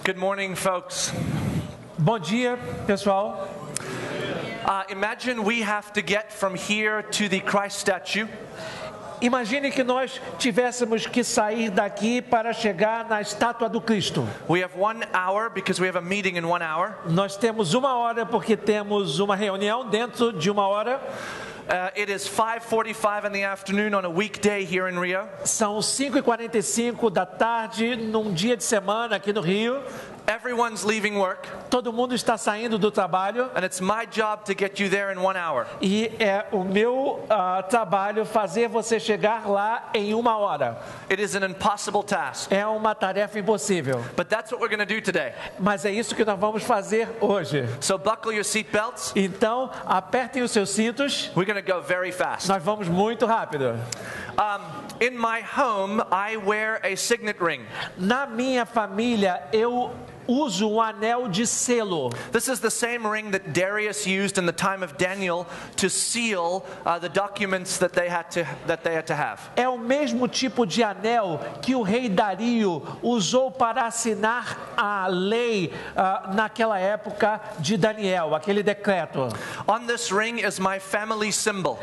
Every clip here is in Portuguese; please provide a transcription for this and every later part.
Good morning, folks. Bom dia, pessoal. Imagine we have to get from here to the Christ statue. Imagine que nós tivéssemos que sair daqui para chegar na estátua do Cristo. We have 1 hour because we have a meeting in 1 hour. Nós temos 1 hora porque temos uma reunião dentro de 1 hora. It is 5:45 in the afternoon on a weekday here in Rio. São 5h45 da tarde num dia de semana aqui no Rio. Everyone's leaving work, Todo mundo está saindo do trabalho and it's my job to get you there in 1 hour. e é o meu trabalho fazer você chegar lá em 1 hora. It is an impossible task, É uma tarefa impossível, but that's what we're going to do today. mas é isso que nós vamos fazer hoje. So buckle your seatbelts. Então, apertem os seus cintos. We're going to go very fast. Nós vamos muito rápido. In my home, I wear a signet ring. Na minha família, eu uso um anel de selo. This is the same ring that Darius used in the time of Daniel to seal the documents that they had to have. É o mesmo tipo de anel que o rei Dario usou para assinar a lei naquela época de Daniel, aquele decreto. On this ring is my family symbol,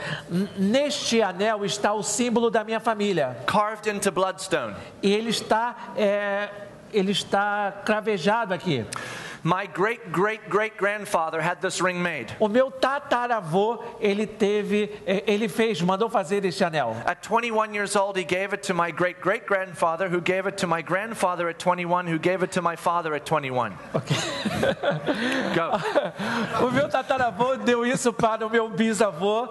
Neste anel está o símbolo da minha família. carved into bloodstone. E ele está cravejado aqui. My great-great-great-grandfather had this ring made. O meu tataravô, mandou fazer este anel. At 21 years old, he gave it to my great-great-grandfather, who gave it to my grandfather at 21, who gave it to my father at 21. Okay. Go. O meu tataravô deu isso para o meu bisavô,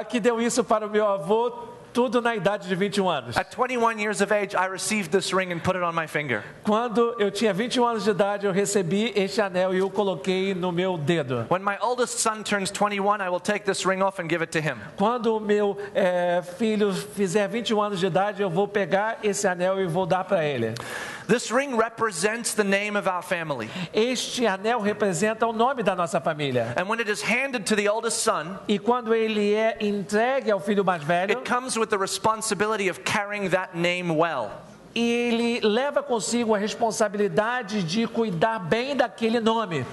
que deu isso para o meu avô, tudo na idade de 21 anos. At 21 years of age, I received this ring and put it on my finger. Quando eu tinha 21 anos de idade, eu recebi este anel e o coloquei no meu dedo. When my oldest son turns 21, I will take this ring off and give it to him. Quando o meu filho fizer 21 anos de idade, eu vou pegar esse anel e vou dar para ele. This ring represents the name of our family. Este anel representa o nome da nossa família. And when it is handed to the oldest son, E quando ele é entregue ao filho mais velho, it comes with the responsibility of carrying that name well. ele leva consigo a responsabilidade de cuidar bem daquele nome.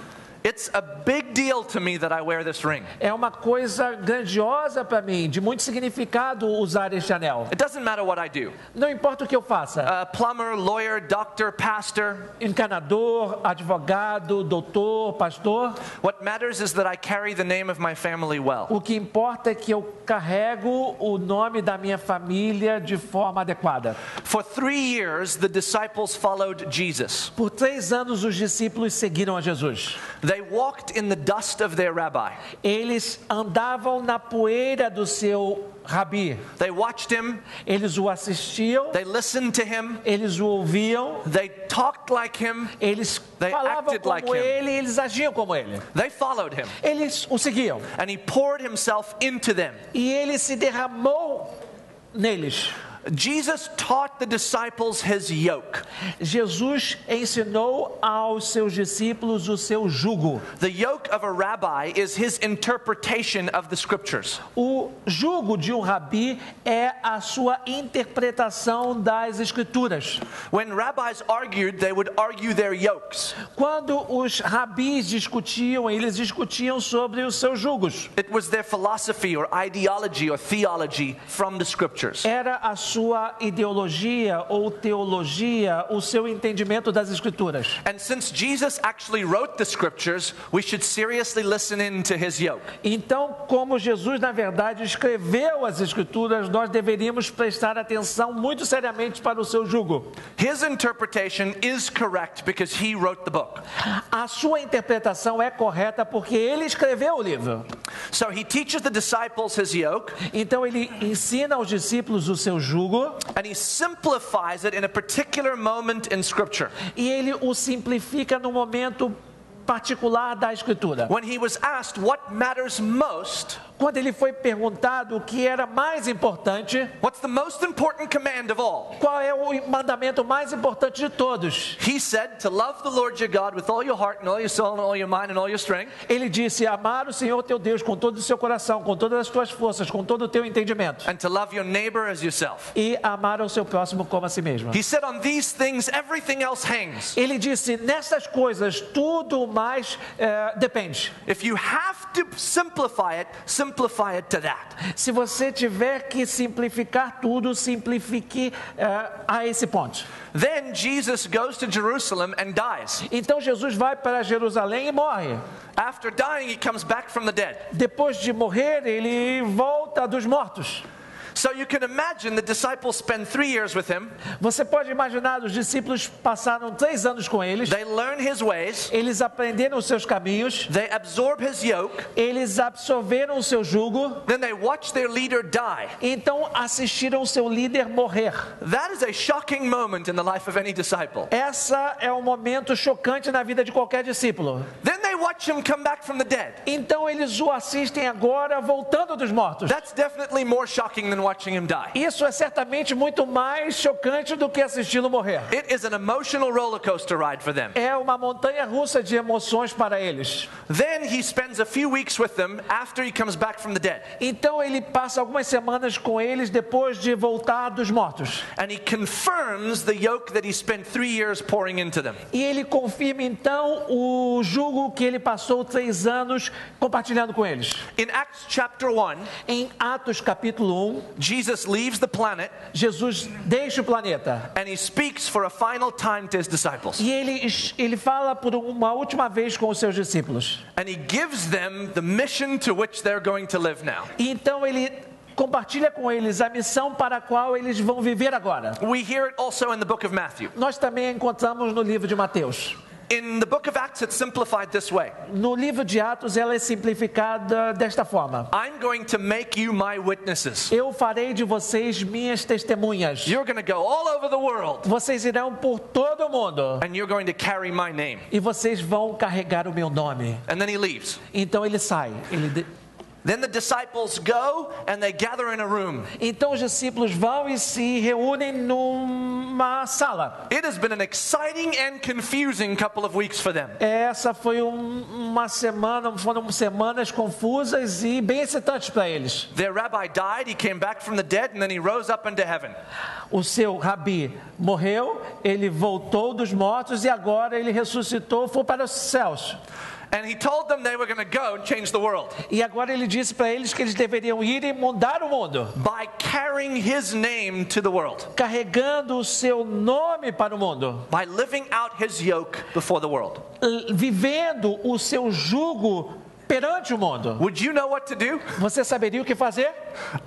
It's a big deal to me that I wear this ring. É uma coisa grandiosa para mim, de muito significado usar este anel. It doesn't matter what I do. Não importa o que eu faça. Plumber, lawyer, doctor, pastor. Encanador, advogado, doutor, pastor. What matters is that I carry the name of my family well. O que importa é que eu carrego o nome da minha família de forma adequada. For 3 years, the disciples followed Jesus. Por 3 anos, os discípulos seguiram a Jesus. They walked in the dust of their rabbi. Eles andavam na poeira do seu rabi. They watched him. Eles o assistiam. They listened to him. Eles o ouviam. They talked like him. Eles They falavam acted como like him. ele, eles agiam como ele. They followed him. Eles o seguiam. And he poured himself into them. E ele se derramou neles. Jesus taught the disciples his yoke. Jesus ensinou aos seus discípulos o seu jugo. The yoke of a rabbi is his interpretation of the scriptures. O jugo de um rabi é a sua interpretação das escrituras. When rabbis argued, they would argue their yokes. Quando os rabis discutiam, eles discutiam sobre os seus jugos. It was their philosophy or ideology or theology from the scriptures. Era a sua ideologia ou teologia, o seu entendimento das escrituras. And since Jesus actually wrote the scriptures, we should seriously listen in to his yoke. Então, como Jesus na verdade escreveu as escrituras, nós deveríamos prestar atenção muito seriamente para o seu jugo. His interpretation is correct because he wrote the book. A sua interpretação é correta porque ele escreveu o livro. So he teaches the disciples his yoke. Então ele ensina aos discípulos o seu jugo. And he simplifies it in a particular moment in scripture. E ele o simplifica no momento particular da escritura. When he was asked what matters most, quando ele foi perguntado o que era mais importante, what's the most important command of all? qual é o mandamento mais importante de todos? He said to love the Lord your God with all your heart and all your soul and all your mind and all your strength. Ele disse: amar o Senhor teu Deus com todo o seu coração, com todas as tuas forças, com todo o teu entendimento, And to love your neighbor as yourself. e amar ao seu próximo como a si mesmo. He said on these things everything else hangs. Ele disse: nessas coisas tudo mais depende. If you have to simplify it to that. Se você tiver que simplificar tudo, simplifique a esse ponto. Then Jesus goes to Jerusalem and dies. Então Jesus vai para Jerusalém e morre. After dying, he comes back from the dead. Depois de morrer, ele volta dos mortos. So you can imagine the disciples spend 3 years with him. Você pode imaginar, os discípulos passaram 3 anos com eles. They learn his ways. Eles aprenderam os seus caminhos. They absorb his yoke. Eles absorveram o seu jugo. Then they watch their leader die. Então assistiram o seu líder morrer. That is a shocking moment in the life of any disciple. Essa é um momento chocante na vida de qualquer discípulo. Then they watch him come back from the dead. Então eles o assistem agora voltando dos mortos. That's definitely more shocking than watching him die. Isso é certamente muito mais chocante do que assisti-lo morrer. It is an emotional roller coaster ride for them. É uma montanha-russa de emoções para eles. Then he spends a few weeks with them after he comes back from the dead. Então ele passa algumas semanas com eles depois de voltar dos mortos. And he confirms the yoke that he spent 3 years pouring into them. E ele confirma então o jugo que ele passou 3 anos compartilhando com eles. In Acts chapter 1, Em Atos capítulo 1, Jesus leaves the planet Jesus deixa o planeta. and he speaks for a final time to his disciples. E ele fala por uma última vez com os seus discípulos. And he gives them the mission to which they're going to live now. E então ele compartilha com eles a missão para a qual eles vão viver agora. We hear it also in the book of Matthew. Nós também a encontramos no livro de Mateus. In the book of Acts, it's simplified this way. No livro de Atos, ela é simplificada desta forma: I'm going to make you my witnesses. eu farei de vocês minhas testemunhas. You're going to go all over the world Vocês irão por todo o mundo and you're going to carry my name. e vocês vão carregar o meu nome. And then he leaves. Então ele sai. Then the disciples go and they gather in a room. Então os discípulos vão e se reúnem numa sala. It has been an exciting and confusing couple of weeks for them. Essa foi uma semana, foram semanas confusas e bem excitantes para eles. Their rabbi died, he came back from the dead, and then he rose up into heaven. O seu rabi morreu, ele voltou dos mortos e agora ele ressuscitou, foi para os céus. And he told them they were going to go and change the world E agora ele disse para eles que eles deveriam ir e mudar o mundo, by carrying his name to the world, carregando o seu nome para o mundo, by living out his yoke before the world. vivendo o seu jugo perante o mundo. Would you know what to do? Você saberia o que fazer?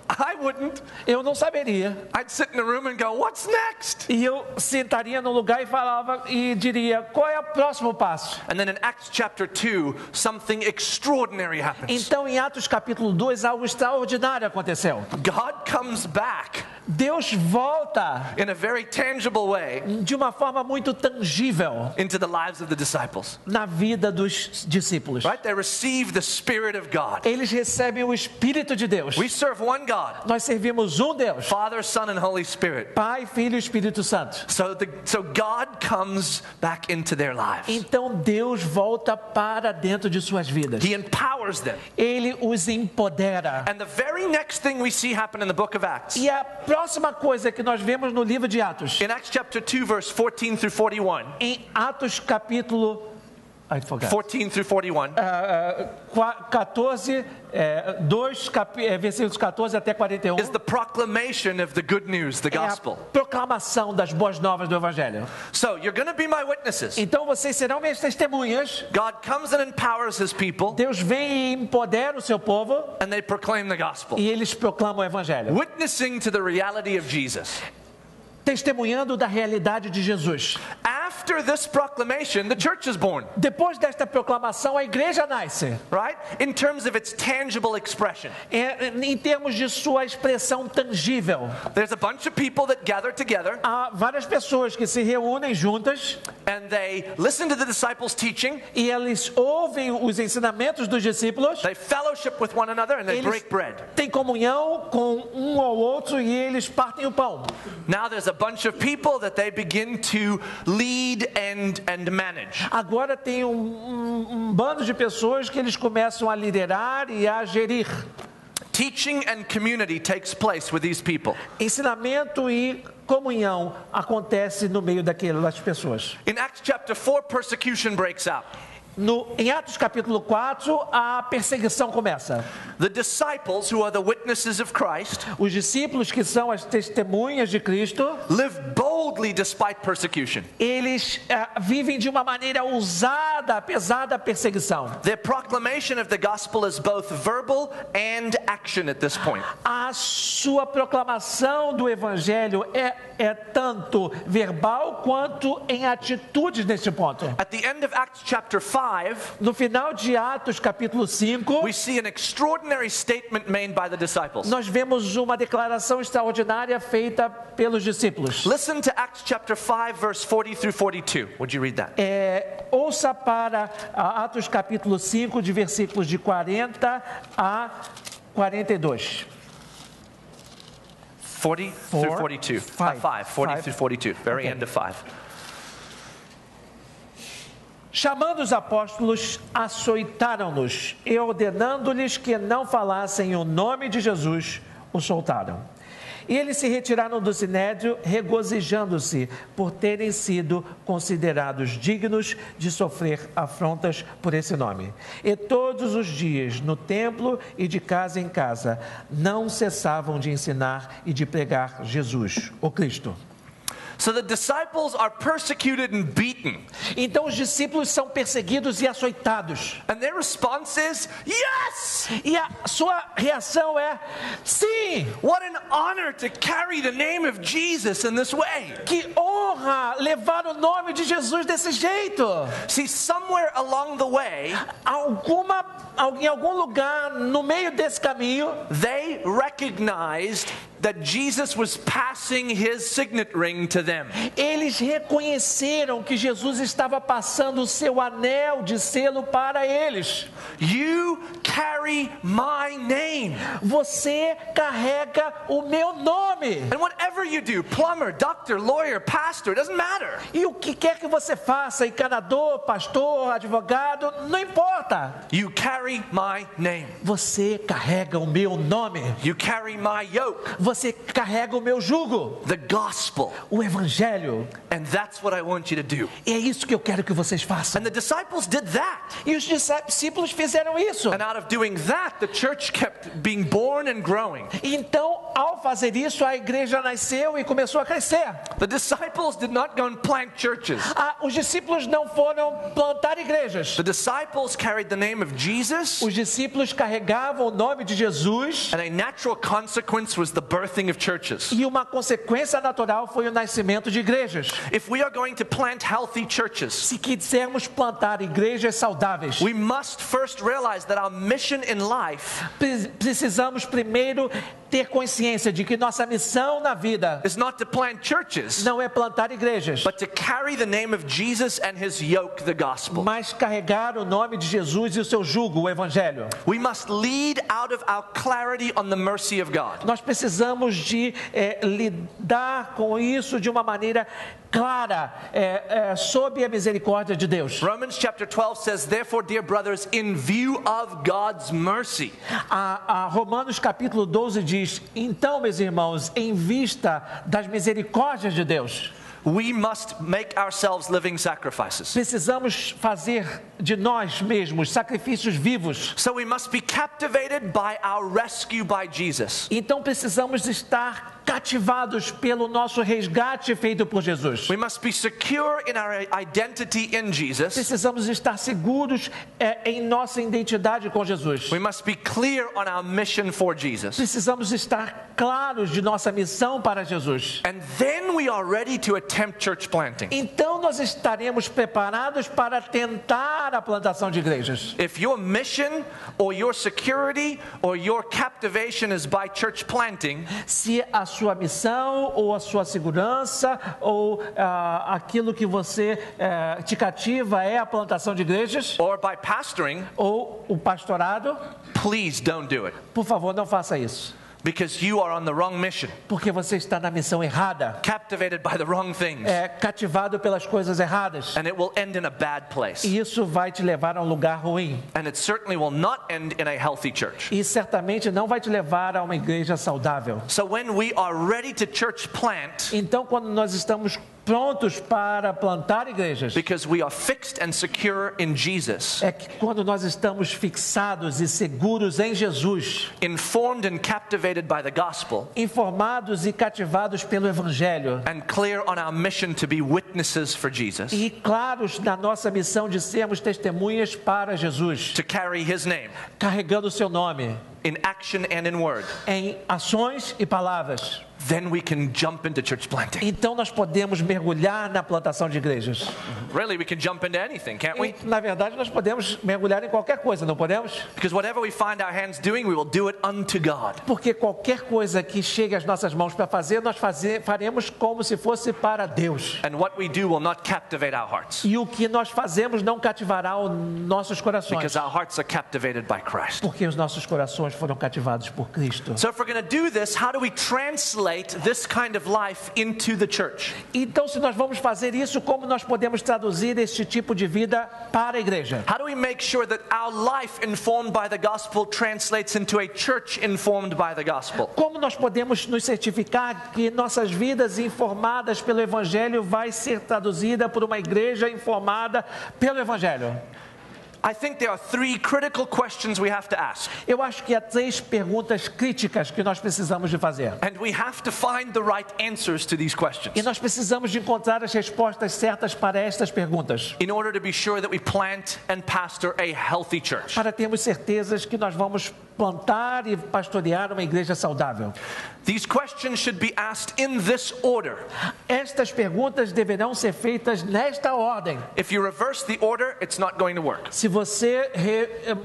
I wouldn't. Eu não saberia. I'd sit in a room and go, what's next? E eu sentaria no lugar e falava e diria: qual é o próximo passo? And then in Acts chapter 2, something extraordinary happens. Então em Atos capítulo 2 algo extraordinário aconteceu. God comes back Deus volta in a very tangible way de uma forma muito tangível into the lives of the disciples. na vida dos discípulos. Right? They receive the Spirit of God. Eles recebem o Espírito de Deus. We serve one God, Nós servimos um Deus, Father, Son, and Holy Spirit. Pai, Filho e Espírito Santo. So God comes back into their lives. Então Deus volta para dentro de suas vidas. He empowers them. Ele os empodera. And the very next thing we see happen in the book of Acts, E a próxima coisa que nós vemos no livro de Atos, in Acts chapter 2, verse 14 through 41, em Atos capítulo 14 through 41, 14, versículos 14 até 41, is the proclamation of the good news, the é a gospel. proclamação das boas novas do Evangelho. So you're going to be my witnesses. Então vocês serão minhas testemunhas. God comes and empowers his people, Deus vem e empodera o seu povo and they proclaim the gospel, e eles proclamam o Evangelho, witnessing to the reality of Jesus. testemunhando da realidade de Jesus. after this proclamation, the church is born, Depois desta proclamação, a igreja nasce. right? In terms of its tangible expression. Em termos de sua expressão tangível. There's a bunch of people that gather together Há várias pessoas que se reúnem juntas and they listen to the disciples' teaching, e eles ouvem os ensinamentos dos discípulos. they fellowship with one another, and they Eles break bread. têm comunhão com um ao outro e eles partem o pão. Now there's a bunch of people that they begin to lead and manage. Agora tem um bando de pessoas que eles começam a liderar e a gerir. Teaching and community takes place with these people. Ensinamento e comunhão acontece no meio daquelas pessoas. In Acts chapter 4, persecution breaks out. Em Atos capítulo 4, a perseguição começa. The disciples, who are the witnesses of Christ, Os discípulos, que são as testemunhas de Cristo, live boldly despite persecution. eles vivem de uma maneira ousada, apesar da perseguição. Their proclamation of the gospel is both verbal and action at this point. A sua proclamação do evangelho é tanto verbal quanto em atitudes neste ponto. At the end of Acts chapter 5, No final de Atos capítulo 5, we see an extraordinary statement made by the disciples. nós vemos uma declaração extraordinária feita pelos discípulos. Listen to Acts chapter 5, verse 40 through 42. Would you read that? Ouça para Atos capítulo 5, de versículos de 40 a 42. 40 through 42. 5, 40 through 42. Very Okay. end of 5. Chamando os apóstolos, açoitaram-nos e, ordenando-lhes que não falassem o nome de Jesus, o soltaram. E eles se retiraram do sinédrio, regozijando-se por terem sido considerados dignos de sofrer afrontas por esse nome. E todos os dias, no templo e de casa em casa, não cessavam de ensinar e de pregar Jesus, o Cristo. So the disciples are persecuted and beaten. Então os discípulos são perseguidos e açoitados. And their response is, yes! E a sua reação é: sim! What an honor to carry the name of Jesus in this way. Que honra levar o nome de Jesus desse jeito! See, somewhere along the way, Em algum lugar no meio desse caminho, they recognized that Jesus was passing his signet ring to them. eles reconheceram que Jesus estava passando o seu anel de selo para eles. You carry my name. Você carrega o meu nome. And whatever you do, plumber, doctor, lawyer, pastor, it doesn't matter. E o que quer que você faça, encanador, pastor, advogado, não importa. You carry my name. Você carrega o meu nome. You carry my yoke, Você carrega o meu jugo, the gospel. o evangelho. And that's what I want you to do. E é isso que eu quero que vocês façam. And the disciples did that. E os discípulos fizeram isso. And out of doing that, the church kept being born and growing. Então, ao fazer isso, a igreja nasceu e começou a crescer. The disciples did not go and plant churches. Os discípulos não foram plantar igrejas. The disciples carried the name of Jesus, Os discípulos carregavam o nome de Jesus. and a natural consequence was the birthing of churches. E uma consequência natural foi o nascimento de igrejas. If we are going to plant healthy churches, Se quisermos plantar igrejas saudáveis, we must first realize that our mission in life precisamos primeiro ter consciência de que nossa missão na vida is not to plant churches, não é plantar igrejas, but to carry the name of Jesus and his yoke, the gospel. mas carregar o nome de Jesus e o seu jugo, o evangelho. We must lead out of our clarity on the mercy of God. Nós precisamos de lidar com isso de uma maneira clara, sob a misericórdia de Deus. Romans chapter 12 says, therefore, dear brothers, in view of God's mercy. A Romanos capítulo 12 diz: então, meus irmãos, em vista das misericórdias de Deus, We must make ourselves living sacrifices. precisamos fazer de nós mesmos sacrifícios vivos. So we must be captivated by our rescue by Jesus. Então precisamos estar cativados pelo nosso resgate feito por Jesus. We must be secure in our identity in Jesus. Precisamos estar seguros em nossa identidade com Jesus. We must be clear on our mission for Jesus. Precisamos estar claros de nossa missão para Jesus. And then we are ready to attempt church planting. Então nós estaremos preparados para tentar a plantação de igrejas. If your mission or your security or your captivation is by church planting, Se a sua missão ou a sua segurança ou aquilo que você te cativa é a plantação de igrejas or by pastoring, ou o pastorado, please don't do it. por favor, não faça isso. Because you are on the wrong mission, Porque você está na missão errada, captivated by the wrong things, cativado pelas coisas erradas. and it will end in a bad place. E isso vai te levar a um lugar ruim. And it certainly will not end in a healthy church. E certamente não vai te levar a uma igreja saudável. So when we are ready to church plant, Então, quando nós estamos prontos para plantar igrejas, because we are fixed and secure in Jesus, é que quando nós estamos fixados e seguros em Jesus, informed and captivated by the gospel, informados e cativados pelo Evangelho, and clear on our mission to be witnesses for Jesus, e claros na nossa missão de sermos testemunhas para Jesus, to carry his name carregando o seu nome in action and in word, em ações e palavras. then we can jump into church planting. Então nós podemos mergulhar na plantação de igrejas. Really, we can jump into anything, can't we? E, na verdade, nós podemos mergulhar em qualquer coisa, não podemos? Because whatever we find our hands doing, we will do it unto God. Porque qualquer coisa que chegue às nossas mãos para fazer, nós faremos como se fosse para Deus. And what we do will not captivate our hearts, E o que nós fazemos não cativará os nossos corações. because our hearts are captivated by Christ. Porque os nossos corações foram cativados por Cristo. So if we're going to do this, how do we translate this kind of life into the church? Então, se nós vamos fazer isso, como nós podemos traduzir este tipo de vida para a igreja? How do we make sure that our life informed by the gospel translates into a church informed by the gospel? Como nós podemos nos certificar que nossas vidas informadas pelo Evangelho vai ser traduzida por uma igreja informada pelo Evangelho? I think there are three critical questions we have to ask. Eu acho que há 3 perguntas críticas que nós precisamos de fazer. And we have to find the right answers to these questions E nós precisamos de encontrar as respostas certas para estas perguntas, in order to be sure that we plant and pastor a healthy church. para termos certezas que nós vamos plantar e pastorear uma igreja saudável. These questions should be asked in this order. Estas perguntas deverão ser feitas nesta ordem. If you reverse the order, it's not going to work. Se você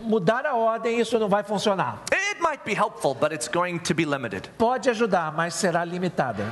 mudar a ordem, isso não vai funcionar. It might be helpful, but it's going to be limited. Pode ajudar, mas será limitada.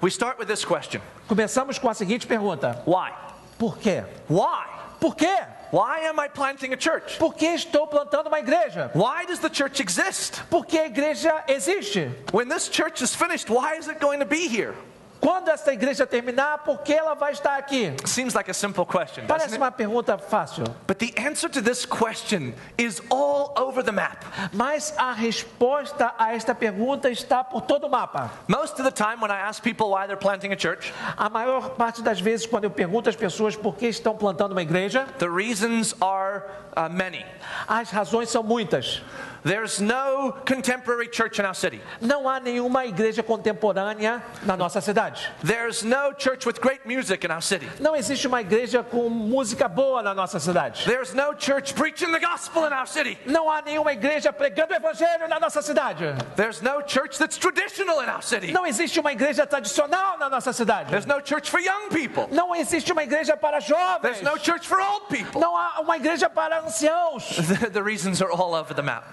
We start with this question. Começamos com a seguinte pergunta: Why? por quê? Why? Por quê? Why am I planting a church? Por que estou plantando uma igreja? Why does the church exist? Por que a igreja existe? When this church is finished, why is it going to be here? Quando essa igreja terminar, por que ela vai estar aqui? Seems like a simple question, Parece doesn't it? uma pergunta fácil, But the answer to this question is all over the map. mas a resposta a esta pergunta está por todo o mapa. Most of the time when I ask people why they're planting a church, A maior parte das vezes, quando eu pergunto às pessoas por que estão plantando uma igreja, the reasons are many. as razões são muitas. There's no contemporary church in our city. Não há nenhuma igreja contemporânea na nossa cidade. There's no church with great music in our city. Não existe uma igreja com música boa na nossa cidade. There's no church preaching the gospel in our city. Não há nenhuma igreja pregando o evangelho na nossa cidade. There's no church that's traditional in our city. Não existe uma igreja tradicional na nossa cidade. There's no church for young people. Não existe uma igreja para jovens. There's no church for old people. Não há uma igreja para anciãos. The reasons are all over the map.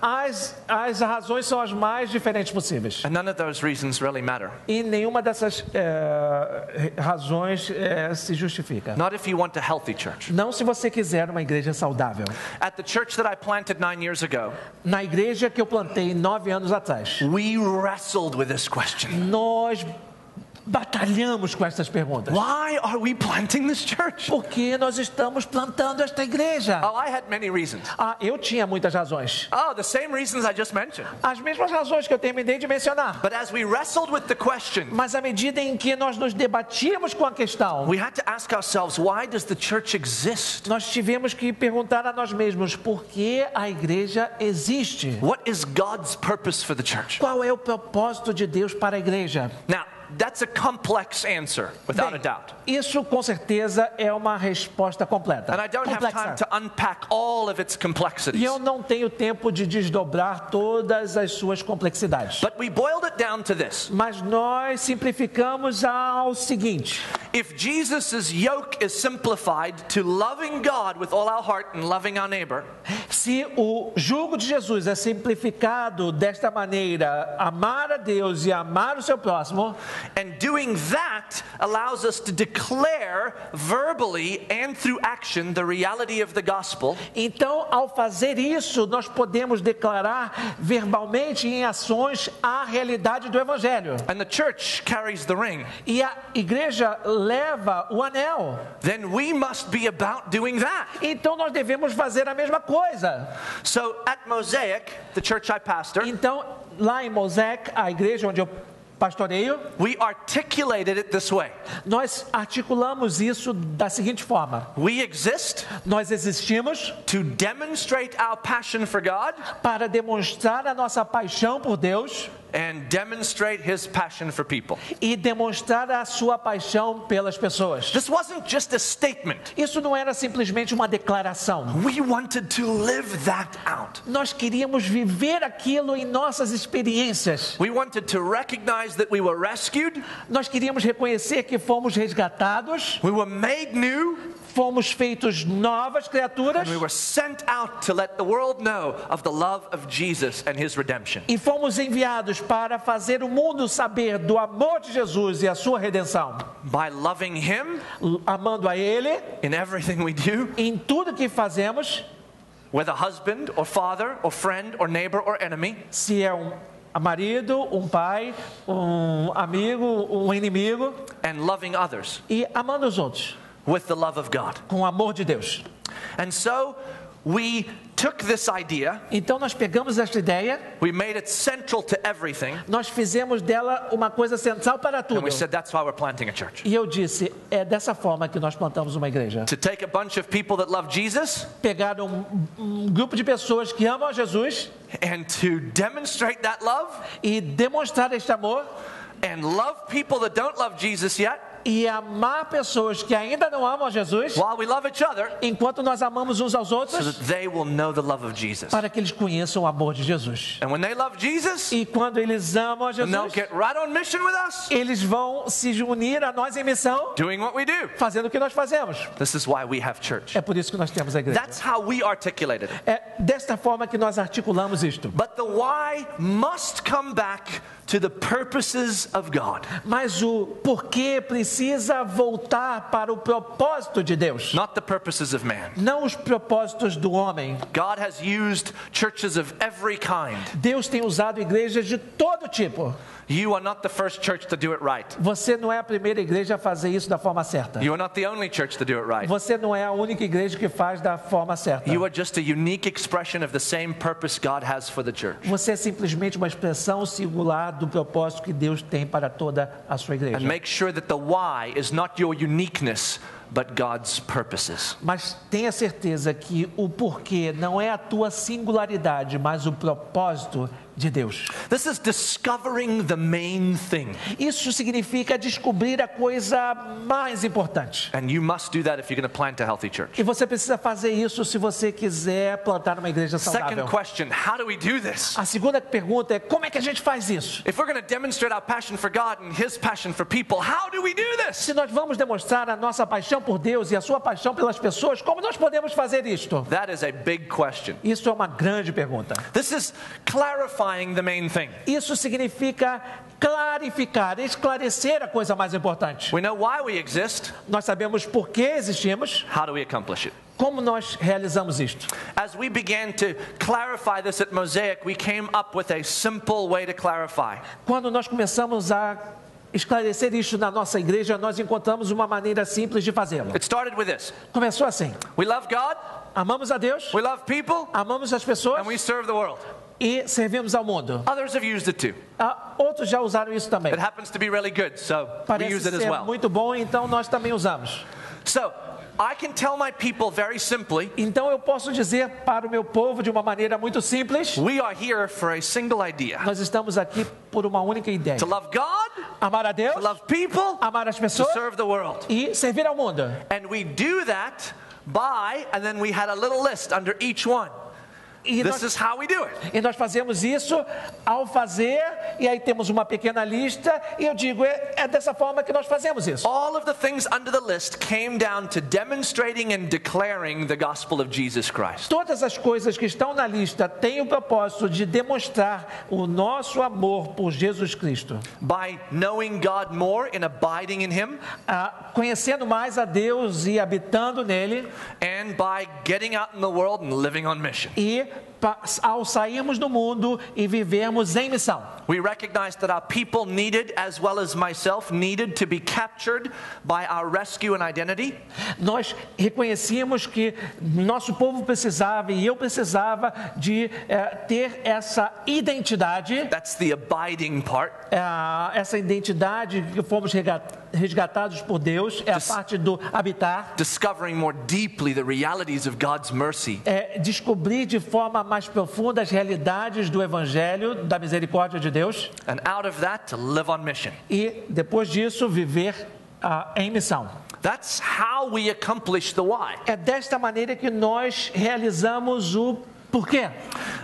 As razões são as mais diferentes possíveis. And none of those reasons really matter. E nenhuma dessas razões se justifica. Not if you want a healthy church. Não se você quiser uma igreja saudável. At the church that I planted 9 years ago, Na igreja que eu plantei 9 anos atrás, we wrestled with this question. nós batalhamos com essas perguntas. Why are we planting this church? Por que nós estamos plantando esta igreja? Oh, I had many reasons. Eu tinha muitas razões. Oh, the same reasons I just mentioned. As mesmas razões que eu terminei de mencionar. But as we wrestled with the question, Mas à medida em que nós nos debatíamos com a questão, we had to ask ourselves, why does the church exist? nós tivemos que perguntar a nós mesmos por que a igreja existe. What is God's purpose for the church? Qual é o propósito de Deus para a igreja? Now, that's a complex answer, without a Bem, doubt. isso com certeza é uma resposta completa. And I don't have time to unpack all of its E complexities. eu não tenho tempo de desdobrar todas as suas complexidades. But we boiled it down to this. Mas nós simplificamos ao seguinte: If Jesus' yoke is simplified to loving God with all our heart and loving our neighbor, se o jugo de Jesus é simplificado desta maneira, amar a Deus e amar o seu próximo, and doing that allows us to declare verbally and through action the reality of the gospel, então ao fazer isso, nós podemos declarar verbalmente e em ações a realidade do Evangelho. and the church carries the ring, E a igreja leva o anel. then we must be about doing that. Então nós devemos fazer a mesma coisa. So at Mosaic, the church I pastor, Então, lá em Mosaic, a igreja onde eu pastoreio, we articulated it this way. nós articulamos isso da seguinte forma: We exist nós existimos to demonstrate our passion for God para demonstrar a nossa paixão por Deus and demonstrate His passion for people. e demonstrar a sua paixão pelas pessoas. This wasn't just a statement. Isso não era simplesmente uma declaração. We wanted to live that out. Nós queríamos viver aquilo em nossas experiências. We wanted to recognize that we were rescued, Nós queríamos reconhecer que fomos resgatados, we were made new, fomos feitos novas criaturas and we were sent out to let the world know of the love of Jesus and His redemption. e fomos enviados para fazer o mundo saber do amor de Jesus e a sua redenção. By loving Him Amando a Ele in everything we do, em tudo que fazemos, whether husband or father or friend or neighbor or enemy, se é um marido, um pai, um amigo, um inimigo, and loving others e amando os outros with the love of God. com o amor de Deus. And so we took this idea, Então nós pegamos esta ideia, we made it central to everything, nós fizemos dela uma coisa central para and tudo. we said that's why we're planting a church. E eu disse, é dessa forma que nós plantamos uma igreja. To take a bunch of people that love Jesus Pegar um grupo de pessoas que amam a Jesus and to demonstrate that love e demonstrar este amor and love people that don't love Jesus yet e amar pessoas que ainda não amam a Jesus, while we love each other, enquanto nós amamos uns aos so outros, that they will know the love of Jesus. para que eles conheçam o amor de Jesus. And when they love Jesus, E quando eles amam a then they'll Jesus, get right on mission with us, eles vão se unir a nós em missão, doing what we do. fazendo o que nós fazemos. This is why we have church. É por isso que nós temos a igreja. That's how we articulated it. É desta forma que nós articulamos isto. But the why must come back to the purposes of God. Mas o porquê precisa voltar para o propósito de Deus, Not the purposes of man. não os propósitos do homem. God has used churches of every kind. Deus tem usado igrejas de todo tipo. You are not the first church to do it right. Você não é a primeira igreja a fazer isso da forma certa. You are not the only church to do it right. Você não é a única igreja que faz da forma certa. You are just a unique expression of the same purpose God has for the church. Você é simplesmente uma expressão singular do propósito que Deus tem para toda a sua igreja. And make sure that the why is not your uniqueness, but God's purposes. Mas tenha certeza que o porquê não é a tua singularidade, mas o propósito de Deus. This is discovering the main thing. Isso significa descobrir a coisa mais importante. And you must do that if you're going to plant a healthy church. E você precisa fazer isso se você quiser plantar uma igreja saudável. Second question, how do we do this? A segunda pergunta é como é que a gente faz isso? If we're going to demonstrate our passion for God and His passion for people, how do we do this? Se nós vamos demonstrar a nossa paixão por Deus e a sua paixão pelas pessoas, como nós podemos fazer isto? That is a big question. Isso é uma grande pergunta. This is clarifying the main thing. Isso significa clarificar, esclarecer a coisa mais importante. We know why we exist. Nós sabemos por que existimos, How do we accomplish it? como nós realizamos isto. As we began to clarify this at Mosaic, we came up with a simple way to clarify. Quando nós começamos a esclarecer isso na nossa igreja, nós encontramos uma maneira simples de fazê-lo. It started with this. Começou assim: We love God, amamos a Deus, we love people, amamos as pessoas and we serve the world. e servimos ao mundo. Others have used it too. Outros já usaram isso também. It happens to be really good, so we Parece use it as ser well. muito bom, então nós também usamos. So, I can tell my people very simply, Então eu posso dizer para o meu povo de uma maneira muito simples: we are here for a single idea. nós estamos aqui por uma única ideia. To love God, Amar a Deus, to love people, amar as to pessoas serve the world. e servir ao mundo. And we do that by, and then we had a little list under each one. E This is how we do it. nós fazemos isso ao fazer, e aí temos uma pequena lista, e eu digo, é dessa forma que nós fazemos isso. All of the things under the list came down to demonstrating and declaring the gospel of Jesus Christ. Todas as coisas que estão na lista têm o propósito de demonstrar o nosso amor por Jesus Cristo. By knowing God more and abiding in Him, Conhecendo mais a Deus e habitando nele, and by getting out in the world and living on mission. e ao sairmos do mundo e vivermos em missão. We recognized that our people needed, as well as myself, needed to be captured by our rescue and identity. Nós reconhecíamos que nosso povo precisava, e eu precisava, de ter essa identidade, That's the abiding part. essa identidade que fomos resgatados por Deus, é a parte do habitar, Discovering more deeply the realities of God's mercy. descobrir de forma mais profunda as realidades do Evangelho, da misericórdia de Deus, And out of that, to live on mission. e depois disso viver em missão. That's how we accomplish the why. É desta maneira que nós realizamos o porquê.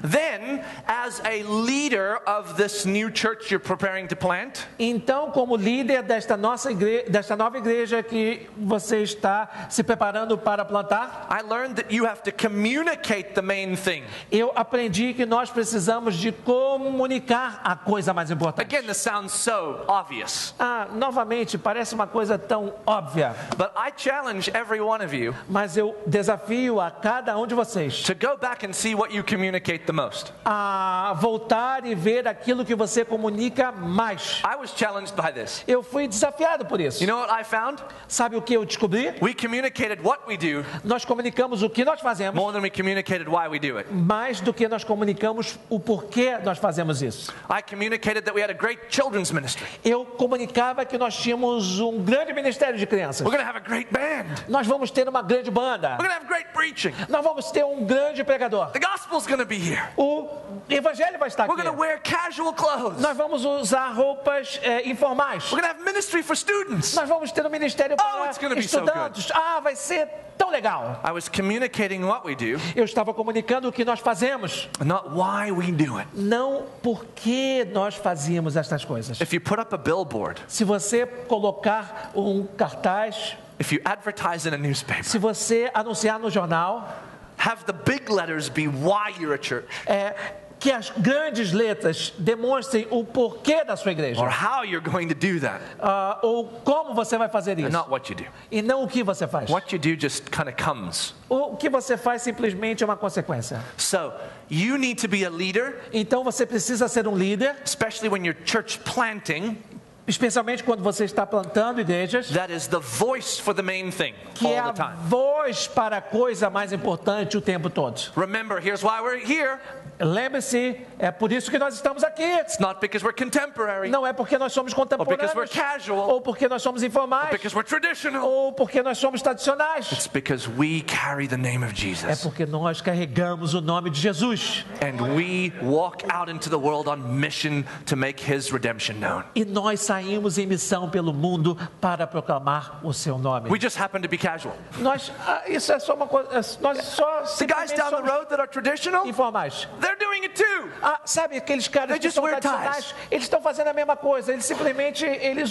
Then, as a leader of this new church you're preparing to plant, Então, como líder desta nova igreja que você está se preparando para plantar, I learned that you have to communicate the main thing. eu aprendi que nós precisamos de comunicar a coisa mais importante. Again, this sounds so obvious, Novamente, parece uma coisa tão óbvia, but I challenge every one of you mas eu desafio a cada um de vocês to go back and see what you communicate the most. a voltar e ver aquilo que você comunica mais. I was challenged by this. Eu fui desafiado por isso. You know what I found? Sabe o que eu descobri? We communicated what we do Nós comunicamos o que nós fazemos more than we communicated why we do it. mais do que nós comunicamos o porquê nós fazemos isso. I communicated that we had a great children's ministry. Eu comunicava que nós tínhamos um grande ministério de crianças. We're going to have a great band. Nós vamos ter uma grande banda. We're going to have great preaching. Nós vamos ter um grande pregador. The gospel's going to be here. O evangelho vai estar We're aqui. going to wear casual clothes. Nós vamos usar roupas informais. We're going to have ministry for students. Nós vamos ter um ministério para it's gonna be so estudantes. Vai ser tão legal. I was communicating what we do, Eu estava comunicando o que nós fazemos, not why we do it. não por que nós fazíamos estas coisas. If you put up a billboard, Se você colocar um cartaz, if you advertise in a newspaper, se você anunciar no jornal, have the big letters be why you're a church que as grandes letras demonstrem o porquê da sua igreja, or how you're going to do that, ou como você vai fazer and isso, not what you do. e não o que você faz. What you do just kind of comes. O que você faz simplesmente é uma consequência. So, you need to be a leader, Então você precisa ser um líder, especially when you're church planting, especialmente quando você está plantando igrejas, that is the voice for the main thing que é all a the time. voz para a coisa mais importante o tempo todo. Remember, here's why we're here. Lembre-se, é por isso que nós estamos aqui. It's not because we're contemporary, Não é porque nós somos because we're contemporâneos, casual, ou porque nós somos informais, because we're traditional. ou porque nós somos tradicionais. It's because we carry the name of É Jesus. porque nós carregamos o nome de Jesus. And we walk out into the world on mission to make His redemption known. E nós saímos em missão pelo mundo para proclamar o seu nome. We just happen to be casual. Isso é só uma coisa. Nós só The guys simplesmente down the somos road that are traditional, informais. they're doing it too. Sabe aqueles caras They que just são wear tradicionais? ties. Eles estão fazendo a mesma coisa. Eles simplesmente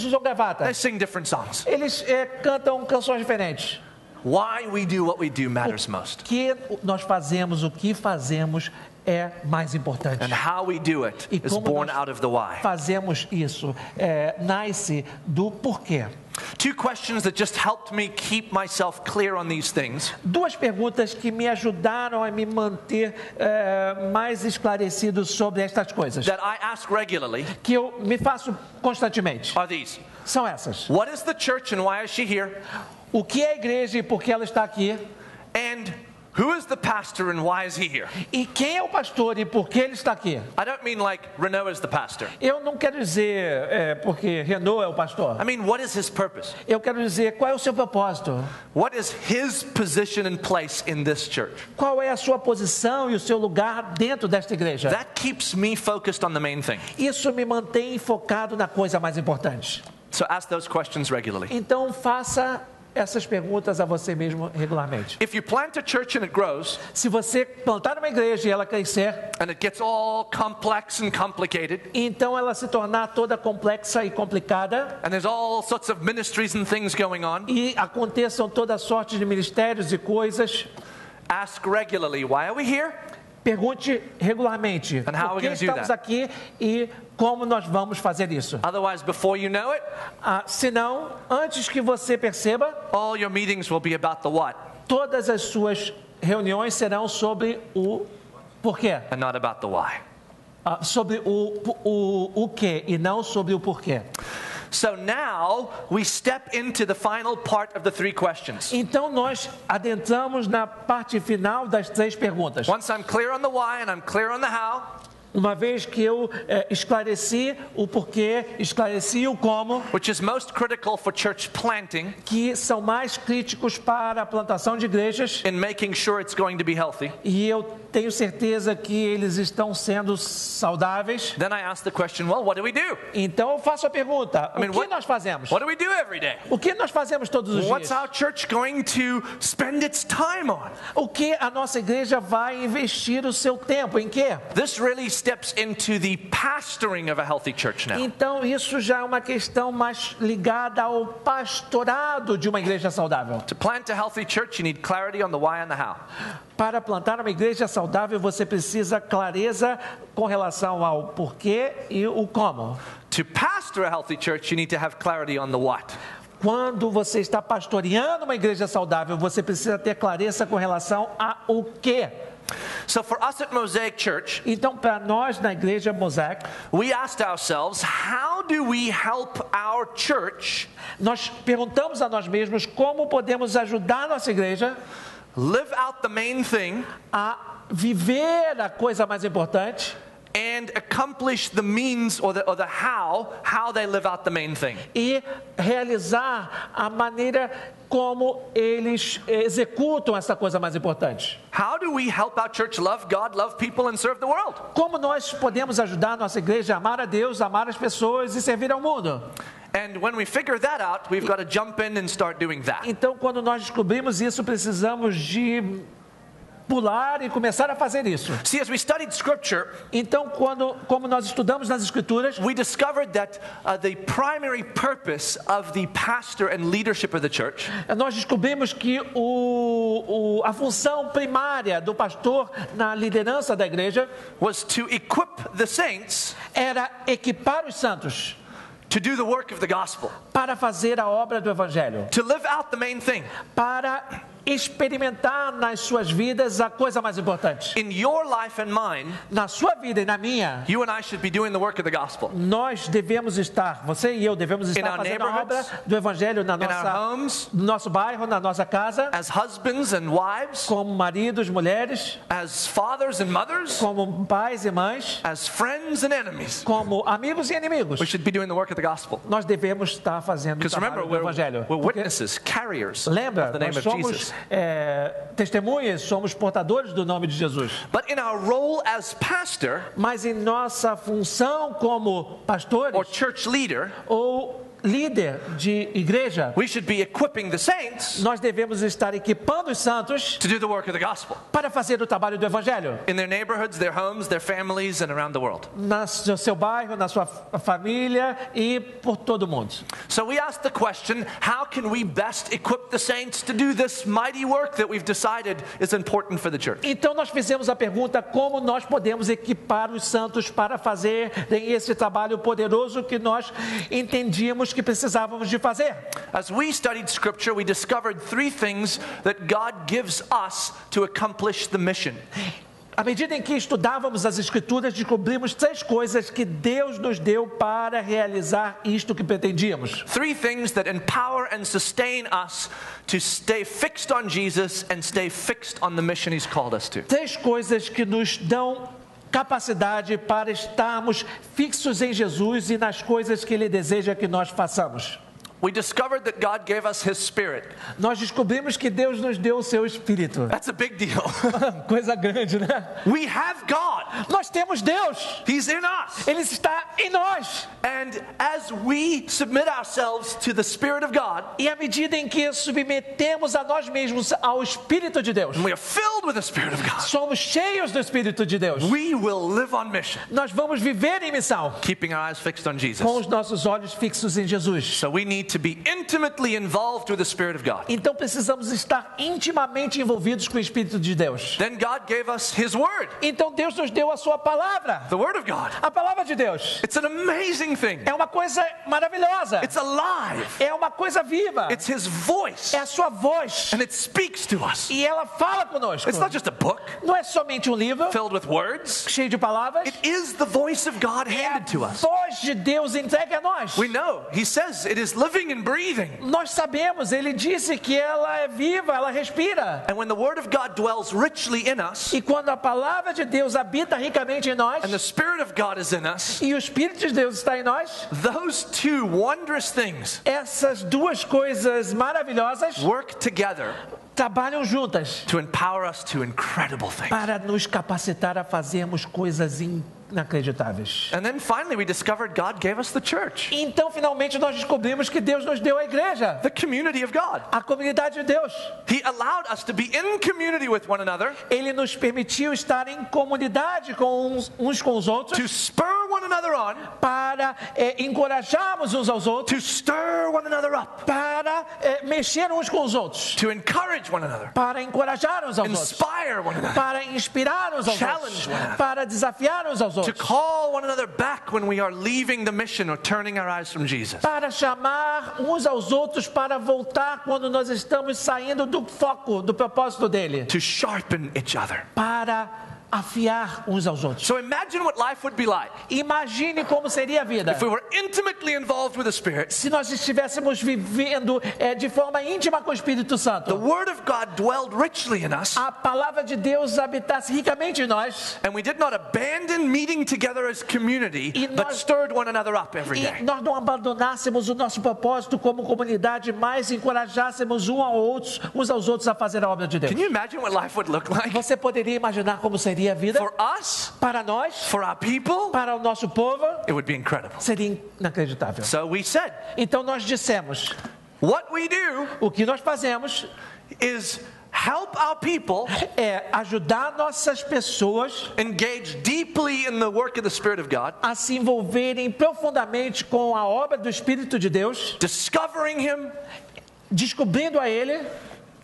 usam gravata. They sing different songs. Eles cantam canções diferentes. Why we do what we do matters most. Que nós fazemos o que fazemos é mais importante. And how we do it E is como born nós out of the why. fazemos isso nasce do porquê. Two questions that just helped me keep myself clear on these things. Duas perguntas que me ajudaram a me manter mais esclarecido sobre estas coisas, That I ask regularly que eu me faço constantemente. are these. São essas. What is the church and why is she here? O que é a igreja e por que ela está aqui? And who is the pastor and why is he here? E quem é o pastor e por que ele está aqui? I don't mean like Renault is the pastor. Eu não quero dizer porque Renault é o pastor. I mean, what is his purpose? Eu quero dizer qual é o seu propósito. What is his position and place in this church? Qual é a sua posição e o seu lugar dentro desta igreja? That keeps me focused on the main thing. Isso me mantém focado na coisa mais importante. So ask those questions regularly. Então faça essas perguntas a você mesmo regularmente. If you plant a church and it grows, Se você plantar uma igreja e ela crescer, and it gets all complex and complicated, então ela se tornar toda complexa e complicada, and there's all sorts of ministries and things going on, e aconteçam toda sorte de ministérios e coisas, ask regularly, why are we here? pergunte regularmente And how are por we que gonna do estamos that? aqui e como nós vamos fazer isso. Otherwise, before you know it, Senão, antes que você perceba, all your meetings will be about the what todas as suas reuniões serão sobre o porquê. and not about the why. Sobre o que e não sobre o porquê. So now we step into the final part of the three questions. Então nós adentramos na parte final das 3 perguntas. Once I'm clear on the why and I'm clear on the how, Uma vez que eu esclareci o porquê, esclareci o como, which is most critical for church planting que são mais críticos para a plantação de igrejas, in making sure it's going to be healthy, e eu tenho certeza que eles estão sendo saudáveis. then I ask the question, well, what do we do? Então eu faço a pergunta, mean, o que what- nós fazemos? What do we do every day? O que nós fazemos todos os What's dias? our church going to spend its time on? O que a nossa igreja vai investir o seu tempo? Em quê? This really steps into the pastoring of a healthy church now. Então isso já é uma questão mais ligada ao pastorado de uma igreja saudável. To plant a healthy church, you need clarity on the why and the how. Para plantar uma igreja saudável, você precisa clareza com relação ao porquê e o como. To pastor a healthy church, you need to have clarity on the what. Quando você está pastoreando uma igreja saudável, você precisa ter clareza com relação ao quê. So for us at Mosaic Church, Então, para nós na igreja Mosaic, we asked ourselves, how do we help our church nós perguntamos a nós mesmos como podemos ajudar a nossa igreja live out the main thing a viver a coisa mais importante and accomplish the means or the how they live out the main thing. e realizar a maneira como eles executam essa coisa mais importante. How do we help our church love God, love people, and serve the world? Como nós podemos ajudar a nossa igreja a amar a Deus, amar as pessoas e servir ao mundo? And when we figure that out, we've got to jump in and start doing that. Então, quando nós descobrimos isso, precisamos de pular e começar a fazer isso. See, as we studied Scripture, Então, como nós estudamos nas Escrituras, we discovered that the primary purpose of the pastor and leadership of the church nós descobrimos que a função primária do pastor na liderança da igreja was to equip the saints era equipar os santos to do the work of the gospel, para fazer a obra do Evangelho, to live out the main thing. para experimentar nas suas vidas a coisa mais importante. In your life and mine, Na sua vida e na minha, you and I should be doing the work of the gospel. nós devemos estar, você e eu devemos In estar our fazendo a obra neighborhoods, do Evangelho In our homes, no nosso bairro, na nossa casa, as husbands and wives, como maridos, mulheres, as fathers and mothers, como pais e mães, as friends and enemies. como amigos e inimigos. We should be doing the work of the gospel. Nós devemos estar fazendo o Because remember, trabalho do Evangelho. we're Porque, witnesses, carriers lembra, of the name nós of somos Jesus. testemunhas, somos portadores do nome de Jesus. But in our role as pastor Mas em nossa função como or pastores church leader, ou líder de igreja, we should be equipping the saints nós devemos estar equipando os santos to do the work of the gospel para fazer o trabalho do evangelho. in their neighborhoods, their homes, their families, and around the world. No seu bairro, na sua família e por todo mundo. So we asked the question, how can we best equip the saints to do this mighty work that we've decided is important for the church? Então nós fizemos a pergunta, como nós podemos equipar os santos para fazerem esse trabalho poderoso que nós entendíamos que precisávamos de fazer. As we studied Scripture, we discovered 3 things that God gives us to accomplish the mission. À medida em que estudávamos as Escrituras, descobrimos 3 coisas que Deus nos deu para realizar isto que pretendíamos. 3 things that empower and sustain us to stay fixed on Jesus and stay fixed on the mission He's called us to. 3 coisas que nos dão capacidade para estarmos fixos em Jesus e nas coisas que Ele deseja que nós façamos. We discovered that God gave us His Spirit. Nós descobrimos que Deus nos deu o seu Espírito. That's a big deal. Coisa grande, né? We have God. Nós temos Deus. He's in us. Ele está em nós. And as we submit ourselves to the Spirit of God, E à medida em que submetemos a nós mesmos ao Espírito de Deus, and we are filled with the Spirit of God, somos cheios do Espírito de Deus. we will live on mission, Nós vamos viver em missão, keeping our eyes fixed on Jesus. com os nossos olhos fixos em Jesus. So we need to be intimately involved with the Spirit of God. Então precisamos estar intimamente envolvidos com o Espírito de Deus. Then God gave us His Word, Então Deus nos deu a sua palavra, the Word of God. a palavra de Deus. It's an amazing thing. É uma coisa maravilhosa, It's alive. é uma coisa viva, It's His voice, é a sua voz, and it speaks to us. e ela fala conosco. It's not just a book Não é somente um livro filled with words. cheio de palavras, It is the voice of God é a handed to us. voz de Deus entregue a nós. We know. He says it is living and breathing. Nós sabemos, ele disse que ela é viva, ela respira. And when the Word of God dwells richly in us, E quando a palavra de Deus habita ricamente em nós, and the Spirit of God is in us, e o Espírito de Deus está em nós, those 2 wondrous things essas 2 coisas maravilhosas work together trabalham juntas to empower us to incredible things. para nos capacitar a fazermos coisas inacreditáveis. And then finally we discovered God gave us the church, Então, finalmente, nós descobrimos que Deus nos deu a igreja, the community of God. a comunidade de Deus. He allowed us to be in community with one another, Ele nos permitiu estar em comunidade com uns com os outros, to spur one another on, para encorajarmos uns aos outros, to stir one another up, para mexer uns com os outros, to encourage one another, para encorajar uns aos outros, inspire one another, para inspirar uns aos Challenge outros, one another. para desafiar uns aos to outros, call one another back when we are leaving the mission or turning our eyes from Jesus. para chamar uns aos outros para voltar quando nós estamos saindo do foco, do propósito dele, To sharpen each other. para afiar uns aos outros. So imagine what life would be like Imagine como seria a vida if we were intimately involved with the Spirit. se nós estivéssemos vivendo de forma íntima com o Espírito The Santo. Word of God dwelled richly in us, A palavra de Deus habitasse ricamente em nós, and we did not abandon meeting together as community, E but nós- stirred one another up every e day. nós não abandonássemos o nosso propósito como comunidade, mas encorajássemos uns aos outros a fazer a obra de Deus. Can you imagine what life would look like Você poderia imaginar como seria a vida for us, para nós, for our people? para o nosso povo? It would be incredible. Seria inacreditável. So we said, Então nós dissemos, what we do o que nós fazemos is help our people é ajudar nossas pessoas engage deeply in the work of the Spirit of God, a se envolverem profundamente com a obra do Espírito de Deus, discovering Him, descobrindo a Ele,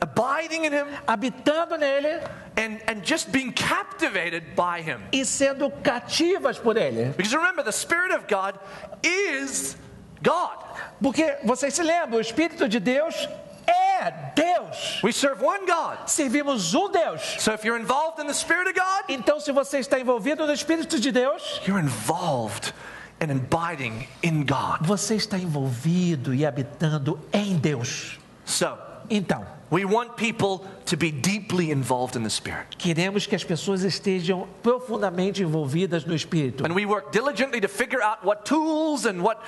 abiding in Him, habitando nele and just being captivated by Him. e sendo cativas por Ele. Because remember, the Spirit of God is God. Porque vocês se lembram, o Espírito de Deus é Deus. We serve one God. Servimos um Deus. So if you're involved in the Spirit of God, Então, se você está envolvido no Espírito de Deus, you're involved and abiding in God. você está envolvido e habitando em Deus. So, Então, We want people to be deeply involved in the Spirit. Queremos que as pessoas estejam profundamente envolvidas no Espírito. And we work diligently to figure out what tools and what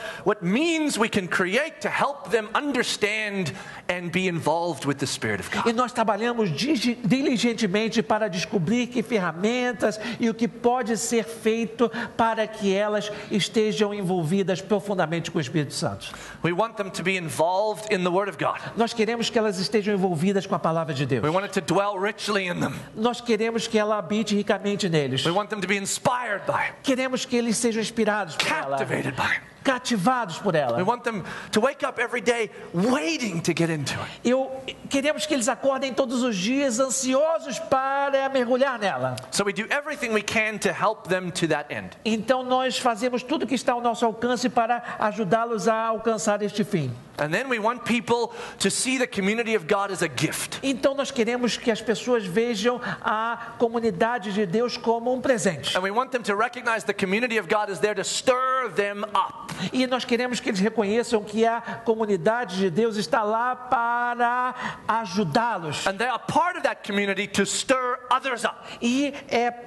means we can create to help them understand and be involved with the Spirit of E God. nós trabalhamos diligentemente para descobrir que ferramentas e o que pode ser feito para que elas estejam envolvidas profundamente com o Espírito Santo. We want them to be involved in the Word of God. Nós queremos que elas estejam envolvidas com a palavra de Deus. We want it to dwell richly in them. Nós queremos que ela habite ricamente neles. We want them to be inspired by it, Queremos que eles sejam inspirados por ela, captivated by it. cativados por We ela. want them to wake up every day waiting to get into it. Queremos que eles acordem todos os dias ansiosos para mergulhar nela. So we do everything we can to help them to that end. Então nós fazemos tudo que está ao nosso alcance para ajudá-los a alcançar este fim. And then we want people to see the community of God as a gift. Então nós queremos que as pessoas vejam a comunidade de Deus como um presente. And we want them to recognize the community of God is there to stir them up. E nós queremos que eles reconheçam que a comunidade de Deus está lá para ajudá-los. And they are part of that community to stir others up. E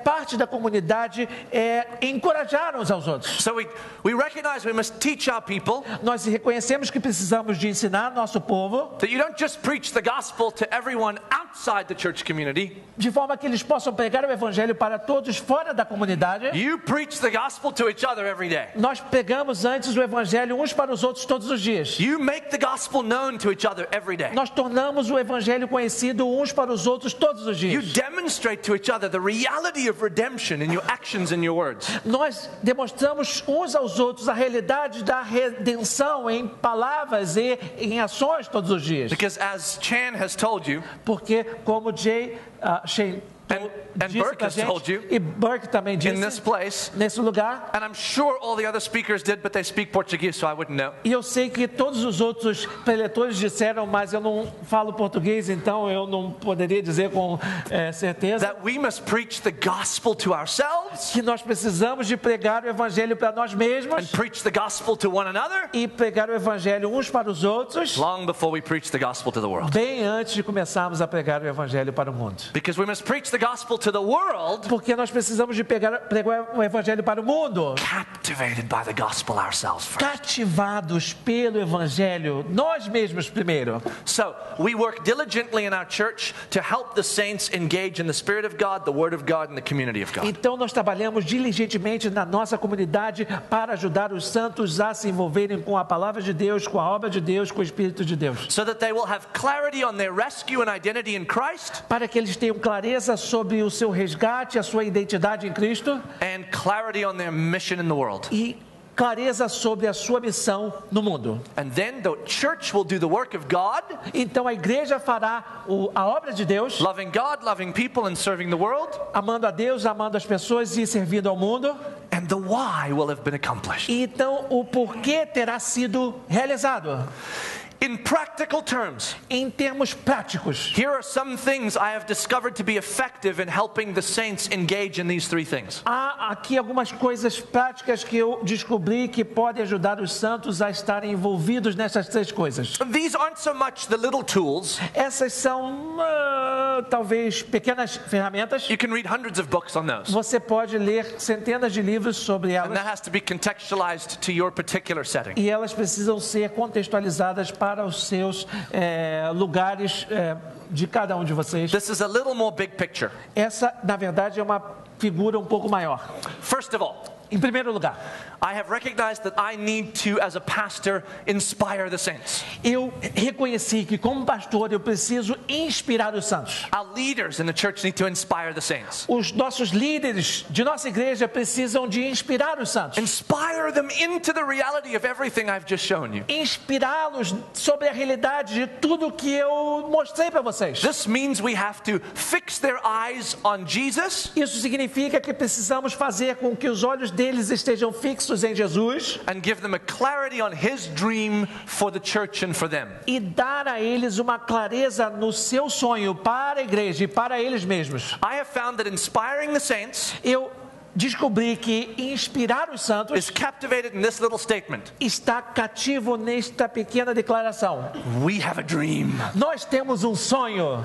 parte da comunidade encorajar uns aos outros. So we recognize we must teach our people Nós reconhecemos que precisamos de ensinar nosso povo that you don't just preach the gospel to everyone outside the church community. de forma que eles possam pregar o evangelho para todos fora da comunidade. You preach the gospel to each other every day. Nós pregamos antes o evangelho uns para os outros todos os dias. You make the gospel known to each other every day. Nós tornamos o evangelho conhecido uns para os outros todos os You dias. demonstrate to each other the reality of redemption in your actions and your words. Nós demonstramos uns aos outros a realidade da redenção em palavras e em ações todos os dias. Because as Chan has told you, Porque como Shane and disse Burke pra has gente, told you, e Burke também in this disse place, nesse lugar, and I'm sure all the other speakers did, but they speak Portuguese, so I wouldn't know. e eu sei que todos os outros preletores disseram, mas eu não falo português, então eu não poderia dizer com certeza, That we must preach the gospel to ourselves que nós precisamos de pregar o evangelho para nós and mesmos preach the gospel to one another e pregar o evangelho uns para os outros, long before we preach the gospel to the world. bem antes de começarmos a pregar o evangelho para o mundo. Because we must preach the gospel to the world Porque nós precisamos de pregar o evangelho para o mundo, captivated by the gospel ourselves first. cativados pelo evangelho, nós mesmos primeiro. So we work diligently in our church to help the saints engage in the Spirit of God, the Word of God, and the community of God. Então nós trabalhamos diligentemente na nossa comunidade para ajudar os santos a se envolverem com a palavra de Deus, com a obra de Deus, com o Espírito de Deus. So that they will have clarity on their rescue and identity in Christ, Para que eles tenham clareza sobre o seu resgate, a sua identidade em Cristo and clarity on their mission in the world. e clareza sobre a sua missão no mundo. And then the church will do the work of God, Então a igreja fará a obra de Deus, loving God, loving people, and serving the world, amando a Deus, amando as pessoas e servindo ao mundo. and the why will have been accomplished. E então o porquê terá sido realizado. In practical terms, Em termos práticos, here are some things I have discovered to be effective in helping the saints engage in these three things. há aqui algumas coisas práticas que eu descobri que podem ajudar os santos a estarem envolvidos nessas três coisas. These aren't so much the little tools. Essas são talvez pequenas ferramentas. You can read hundreds of books on those. Você pode ler centenas de livros sobre And elas that has to be contextualized to your particular setting. e elas precisam ser contextualizadas para os seus lugares de cada um de vocês. This is a little more big picture. Essa, na verdade, é uma figura um pouco maior. First of all, Em primeiro lugar, I have recognized that I need to, as a pastor, inspire the saints. eu reconheci que como pastor eu preciso inspirar os santos. Our leaders in the church need to inspire the saints. Os nossos líderes de nossa igreja precisam de inspirar os santos. Inspire them into the reality of everything I've just shown you. Inspirá-los sobre a realidade de tudo que eu mostrei para vocês. This means we have to fix their eyes on Jesus Isso significa que precisamos fazer com que os olhos deles estejam fixos em Jesus and give them a clarity on His dream for the church and for them. e dar a eles uma clareza no seu sonho para a igreja e para eles mesmos. I have found that inspiring the saints Eu descobri que inspirar os santos is captivated in this little statement. está cativo nesta pequena declaração. We have a dream. Nós temos um sonho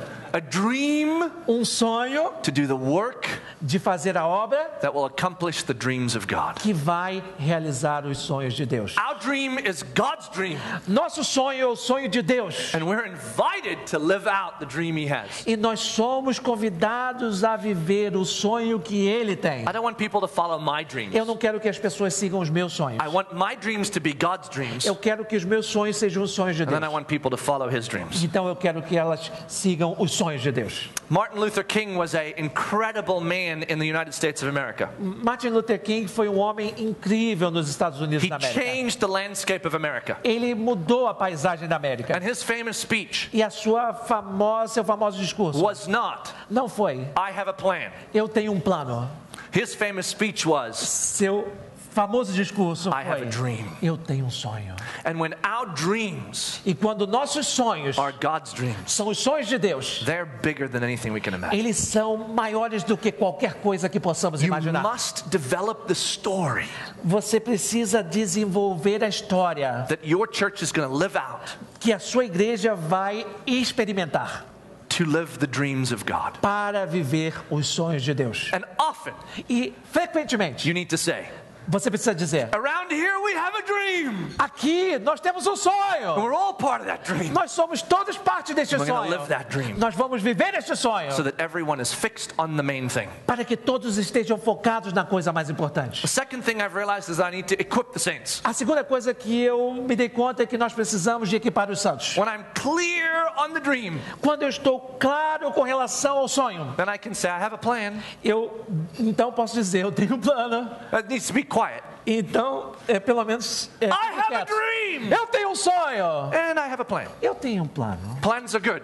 Um sonho to do the work de fazer a obra that will accomplish the dreams of God. que vai realizar os sonhos de Deus. Our dream is God's dream, Nosso sonho é o sonho de Deus. and we're invited to live out the dream He has. E nós somos convidados a viver o sonho que Ele tem. I don't want people to follow my dreams. Eu não quero que as pessoas sigam os meus sonhos. I want my dreams to be God's dreams, Eu quero que os meus sonhos sejam os sonhos de and then I Deus. want people to follow His dreams. Então eu quero que elas sigam os sonhos de Deus. Martin Luther King was an incredible man in the United States of America. Martin Luther King foi um homem incrível nos Estados Unidos He da América. changed the landscape of America. Ele mudou a paisagem da América. And his famous speech E seu famoso discurso was not, não foi: I have a plan. eu tenho um plano. His famous speech was, Seu famoso discurso I have a foi: dream. eu tenho um sonho. And when our dreams E quando nossos sonhos are God's dreams, são os sonhos de Deus, they're bigger than anything we can imagine. eles são maiores do que qualquer coisa que possamos You imaginar. must develop the story Você precisa desenvolver a história that your church is going to live out que a sua igreja vai experimentar to live the dreams of God. para viver os sonhos de Deus. And often E frequentemente you need to say, você precisa dizer: around here we have a dream. aqui nós temos um And sonho. we're all part of that dream. Nós somos todos parte deste We're gonna sonho. live that dream. Nós vamos viver este sonho So that everyone is fixed on the main thing. para que todos estejam focados na coisa mais importante. The second thing I've realized is I need to equip the saints. A segunda coisa que eu me dei conta é que nós precisamos de equipar os santos. When I'm clear on the dream, Quando eu estou claro com relação ao sonho, then I can say I have a plan. eu então posso dizer: eu tenho um plano. It needs to be quiet. Então, pelo menos, I have a quieto. dream. Eu tenho um sonho. And I have a plan. Eu tenho um plano. Plans are good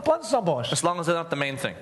Planos são bons, as long as they're not the main thing.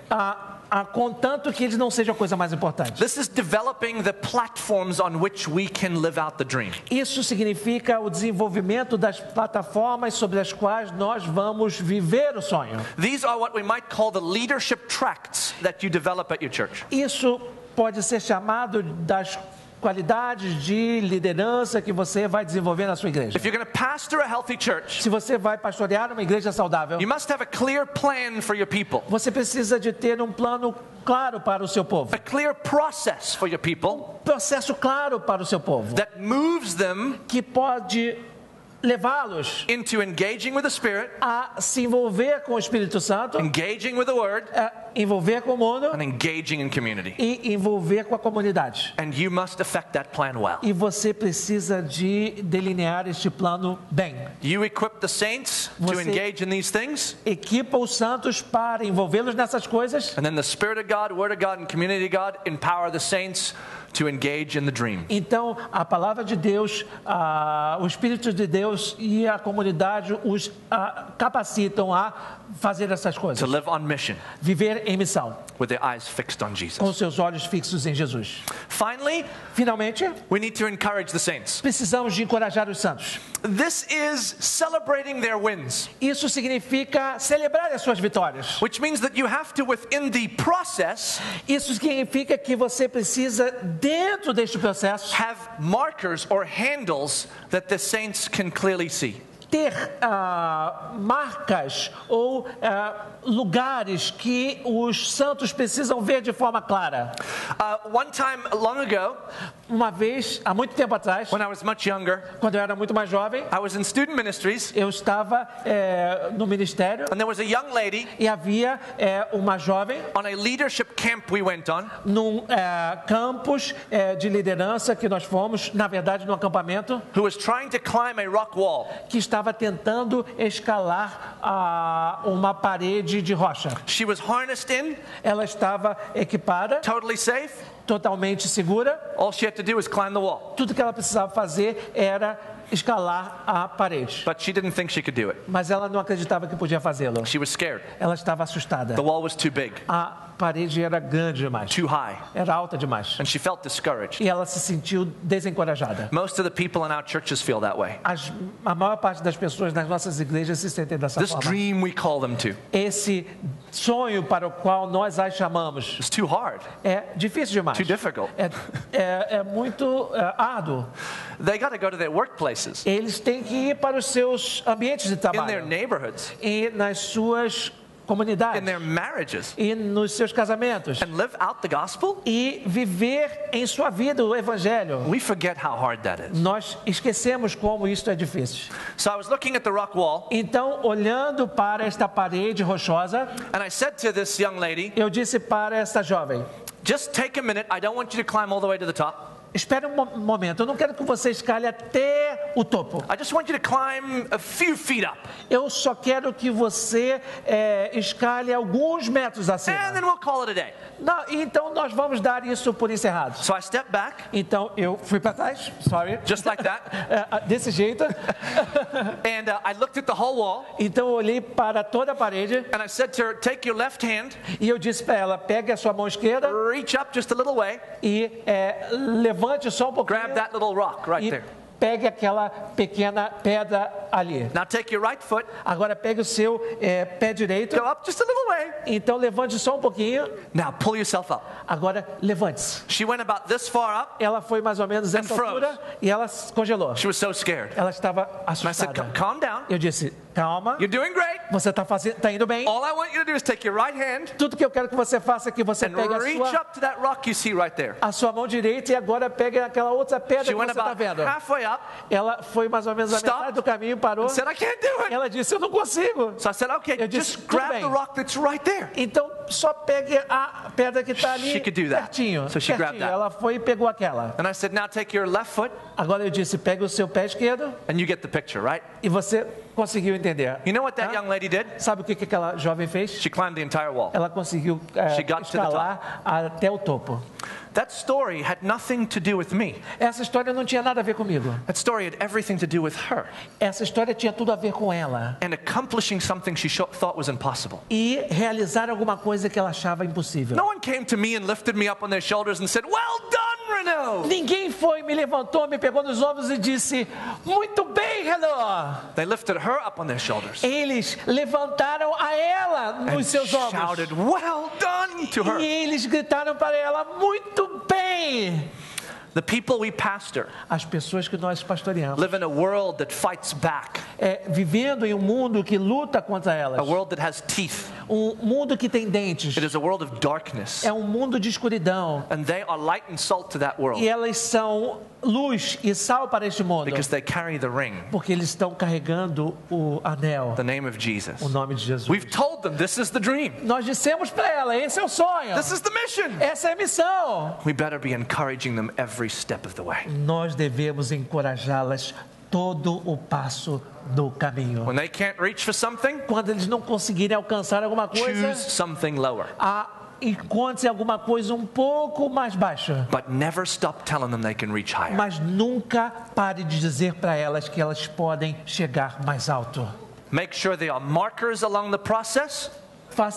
contanto que eles não sejam a coisa mais importante. This is developing the platforms on which we can live out the dream. Isso significa o desenvolvimento das plataformas sobre as quais nós vamos viver o sonho. These are what we might call the leadership tracts that you develop at your church. Isso pode ser chamado das qualidades de liderança que você vai desenvolver na sua igreja. If you're going to pastor a healthy church, Se você vai pastorear uma igreja saudável, you must have a clear plan for your people, você precisa de ter um plano claro para o seu povo. a clear process for your people Processo claro para o seu povo, that moves them que pode levá-los into engaging with the Spirit, a se envolver com o Espírito Santo, engaging with the Word, a envolver com o mundo and engaging in community. e envolver com a comunidade. And you must affect that plan well. E você precisa de delinear este plano bem. You equip the saints to Você- engage in these things, Equipa os santos para envolvê-los nessas coisas. and then the Spirit of God, Word of God, and community of God empower the saints to engage in the dream. Então, a palavra de Deus, o Espírito de Deus e a comunidade os capacitam a fazer essas coisas. To live on mission Viver em missão, with their eyes fixed on com Jesus. seus olhos fixos em Jesus. Finally, Finalmente, we need to encourage the saints. precisamos de encorajar os santos. This is celebrating their wins, Isso significa celebrar as suas vitórias. which means that you have to, within the process, Isso significa que você precisa, dentro deste processo, have markers or handles that the saints can clearly see. ter marcas ou lugares que os santos precisam ver de forma clara. One time long ago, Uma vez, há muito tempo atrás, when I was much younger, quando eu era muito mais jovem, I was in student ministries, eu estava no ministério and there was a young lady e havia uma jovem on a leadership camp we went on, num campus de liderança que nós fomos, na verdade, num acampamento, who was trying to climb a rock wall. que estava tentando escalar uma parede de rocha. She was harnessed in, Ela estava equipada, totally safe. totalmente segura. All she had to do was climb the wall. Tudo que ela precisava fazer era escalar a parede. But she didn't think she could do it. Mas ela não acreditava que podia fazê-lo. She was scared. Ela estava assustada. The wall was too big, A parede era grande demais. too high, Era alta demais. and she felt discouraged. E ela se sentiu desencorajada. Most of the people in our churches feel that way. A maior parte das pessoas nas nossas igrejas se sentem dessa This forma. dream we call them to Esse sonho para o qual nós as chamamos is too hard, é difícil too too difficult. É muito árduo. They got to go to their workplaces, Eles têm que ir para os seus ambientes de in their trabalho neighborhoods, e nas suas comunidades in their marriages, e nos seus casamentos and live out the gospel. e viver em sua vida o evangelho. We forget how hard that is. Nós esquecemos como isso é difícil. So I was looking at the rock wall, Então, olhando para esta parede rochosa, and I said to this young lady, eu disse para essa jovem: just take a minute. I don't want you to climb all the way to the top. espere um momento, eu não quero que você escale até o topo. I just want you to climb a few feet up, Eu só quero que você escale alguns metros and acima. then we'll call it a day. Não, então nós vamos dar isso por encerrado. So I stepped back, Então eu fui para trás, sorry, just like that, desse jeito. and I looked at the whole wall, Então eu olhei para toda a parede and I said to her, take your left hand, e eu disse para ela: pegue a sua mão esquerda reach up just a little way, e levante só um pouquinho grab that little rock right e there. pegue aquela pequena pedra ali. Now take your right foot, Agora pegue o seu pé direito. go up just a little way. Então levante só um pouquinho. Now pull yourself up. Agora levante-se. She went about this far up. Ela foi mais ou menos essa And froze. altura e ela se congelou. She was so scared. Ela estava And I said, assustada. calm down. Eu disse: calma, You're doing great. você está indo bem. All I want you to do is take your right hand Tudo que eu quero que você faça é que você and pegue reach up to that rock you see right there. a sua mão direita e agora pegue aquela outra pedra She que went você está about vendo. halfway up Ela foi mais ou menos a Stop. metade do caminho, parou. and said, I can't do it. Ela disse: eu não consigo. So I said, okay, Eu disse, just "Tudo grab bem." the rock that's right there. Então só pegue a pedra que está ali She could do that. pertinho. So she grabbed pertinho. that. Ela foi e pegou aquela. And I said, now take your left foot Agora eu disse: pegue o seu pé esquerdo and you get the picture, right? e você conseguiu entender. You know what that Tá? young lady did? Sabe o que aquela jovem fez? She climbed the entire wall. Ela conseguiu She got to the top. escalar até o topo. That story had nothing to do with me. Essa história não tinha nada a ver comigo. That story had everything to do with her Essa história tinha tudo a ver com ela. and accomplishing something she thought was impossible. E realizar alguma coisa que ela achava impossível. No one came to me and lifted me up on their shoulders and said, well done, Renaud. Ninguém foi, me levantou, me pegou nos ombros e disse: muito bem, Renaud. They lifted her up on their shoulders Eles levantaram a ela and nos seus ombros. shouted, well done to her. E eles gritaram para ela: muito bem. The people we pastor As pessoas que nós pastoreamos, live in a world that fights back, vivendo em um mundo que luta contra a elas, world that has teeth. mundo que tem dentes, It is a world of darkness. é um mundo de escuridão. And they are light and salt to that world E elas são luz e sal para este mundo, because they carry the ring, porque eles estão carregando o anel, the name of Jesus. o nome de Jesus. We've told them this is the dream. Nós dissemos para ela: esse é o sonho, This is the mission. essa é a missão. We better be encouraging them every step of the way. Nós devemos encorajá-las todo o passo do caminho. When they can't reach for something, Quando eles não conseguirem alcançar alguma coisa, choose something lower. encontre alguma coisa um pouco mais baixa. But never stop telling them they can reach higher. Mas nunca pare de dizer para elas que elas podem chegar mais alto. Make sure there are markers along the process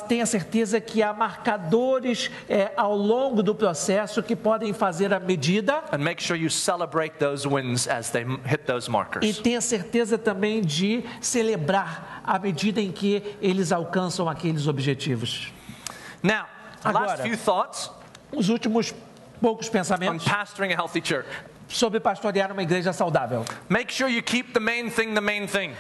Tenha certeza que há marcadores ao longo do processo que podem fazer a medida. and make sure you celebrate those wins as they hit those E markers. tenha certeza também de celebrar à medida em que eles alcançam aqueles objetivos. Now, the last Agora. few thoughts Os últimos poucos on pensamentos pastoring a healthy church. sobre pastorear uma igreja saudável. Make sure you keep the main thing the main thing.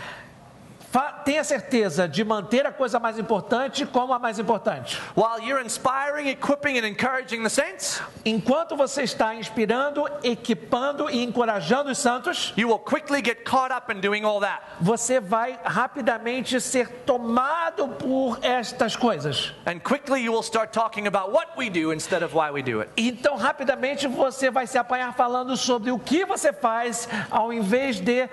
Tenha certeza de manter a coisa mais importante como a mais importante. While you're inspiring, equipping, and encouraging the saints, Enquanto você está inspirando, equipando e encorajando os santos, you will quickly get caught up in doing all that. você vai rapidamente ser tomado por estas coisas. And quickly you will start talking about what we do instead of why we do it. Então, rapidamente você vai se apanhar falando sobre o que você faz, ao invés de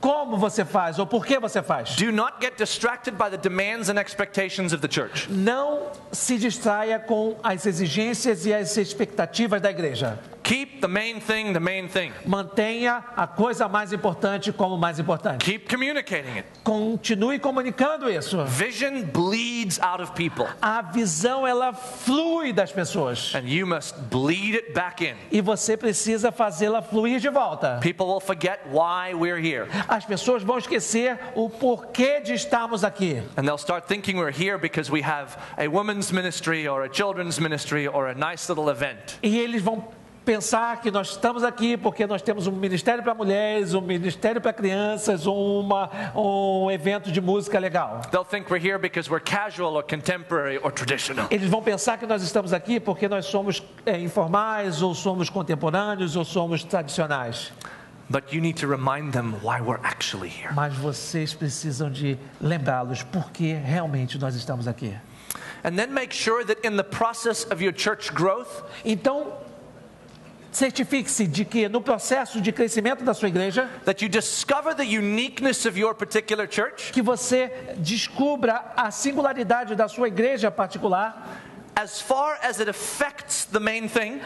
como você faz ou por que você faz. Do not get distracted by the demands and expectations of the church. Não se distraia com as exigências e as expectativas da igreja. Keep the main thing the main thing. Mantenha a coisa mais importante como mais importante. Keep communicating it. Continue comunicando isso. Vision bleeds out of people, A visão, ela flui das pessoas. and you must bleed it back in. E você precisa fazê-la fluir de volta. People will forget why we're here, As pessoas vão esquecer o porquê de estarmos aqui. and they'll start thinking we're here because we have a women's ministry or a children's ministry or a nice little event. E eles vão pensar que nós estamos aqui porque nós temos um ministério para mulheres, um ministério para crianças, um evento de música legal. They'll think we're here because we're casual or contemporary or traditional. Eles vão pensar que nós estamos aqui porque nós somos informais, ou somos contemporâneos, ou somos tradicionais. But you need to remind them why we're actually here. Mas vocês precisam de lembrá-los porque realmente nós estamos aqui. And then make sure that in the process of your church growth, Então, certifique-se de que no processo de crescimento da sua igreja, that you discover the uniqueness of your particular church que você descubra a singularidade da sua igreja particular, as far as it affects the main thing.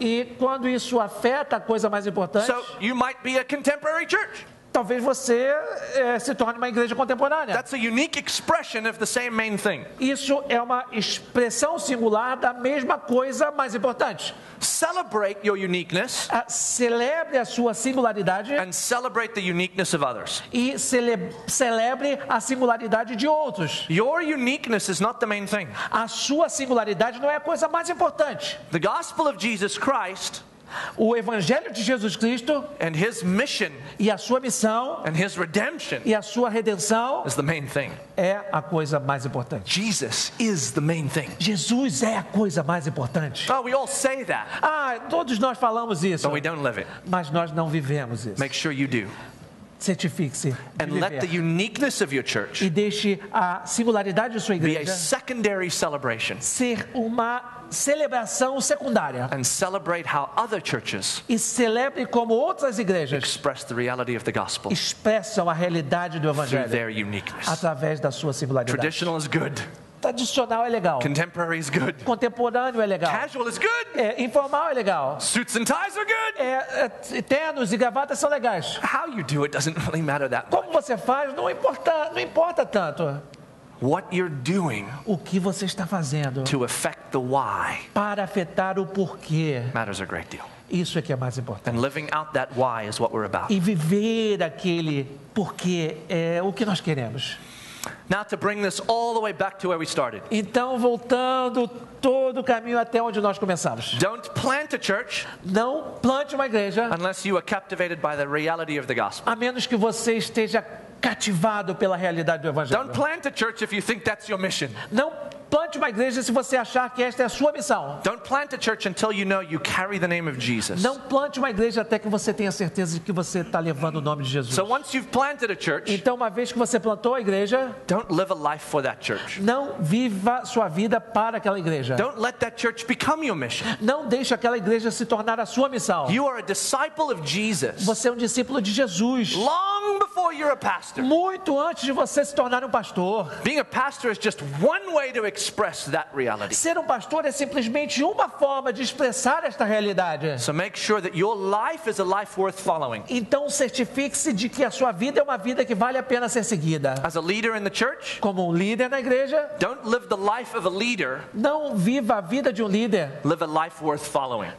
e quando isso afeta a coisa mais importante, So you might be a contemporary church. talvez você se torne uma igreja contemporânea. That's a unique expression of the same main thing. Isso é uma expressão singular da mesma coisa mais importante. Celebrate your uniqueness Celebre a sua singularidade and celebrate the uniqueness of others. e celebre a singularidade de outros. Your uniqueness is not the main thing. A sua singularidade não é a coisa mais importante. The gospel of Jesus Christ O evangelho de Jesus Cristo and his mission e a sua missão and his redemption e a sua redenção is the main thing. é a coisa mais importante. Jesus is the main thing. Jesus é a coisa mais importante. Oh, we all say that, Todos nós falamos isso, but we don't live it. mas nós não vivemos isso. Make sure you do. Certifique-se de And let the viver. uniqueness of your church E deixe a singularidade de sua be a igreja secondary celebration, ser uma celebração secundária. and celebrate how other churches E celebre como outras igrejas express the reality of the gospel expressam a realidade do through evangelho their uniqueness. através da sua singularidade. Traditional is good. Tradicional é legal. Contemporary is good. Contemporâneo é legal. Casual is good. Informal é legal. Suits and ties are good. Ternos e gravatas são legais. How you do it doesn't really matter that much. Como você faz não importa tanto. What you're doing O que você está fazendo to affect the why para afetar o porquê, matters a great deal. isso é que é mais importante. And living out that why is what we're about. E viver aquele porquê é o que nós queremos. Now to bring this all the way back to where we started. Então, voltando todo o caminho até onde nós começamos. Don't plant a church Não plante uma igreja, unless you are captivated by the reality of the gospel. a menos que você esteja cativado pela realidade do evangelho. Don't plant a church if you think that's your mission. Não plante uma igreja se você achar que esta é a sua missão. Don't plant a church until you know you carry the name of Jesus. Não plante uma igreja até que você tenha certeza de que você está levando o nome de Jesus. So once you've planted a church, Então, uma vez que você plantou a igreja, don't live a life for that church. não viva sua vida para aquela igreja. Don't let that church become your mission. Não deixe aquela igreja se tornar a sua missão. You are a disciple of Jesus Você é um discípulo de Jesus. long before you're a pastor. Muito antes de você se tornar um pastor. Being a pastor is just one way to express that reality. Ser um pastor é simplesmente uma forma de expressar esta realidade. So make sure that your life is a life worth following. Então, certifique-se de que a sua vida é uma vida que vale a pena ser seguida. As a leader in the church, Como um líder na igreja, don't live the life of a leader, não viva a vida de um líder. live a life worth following.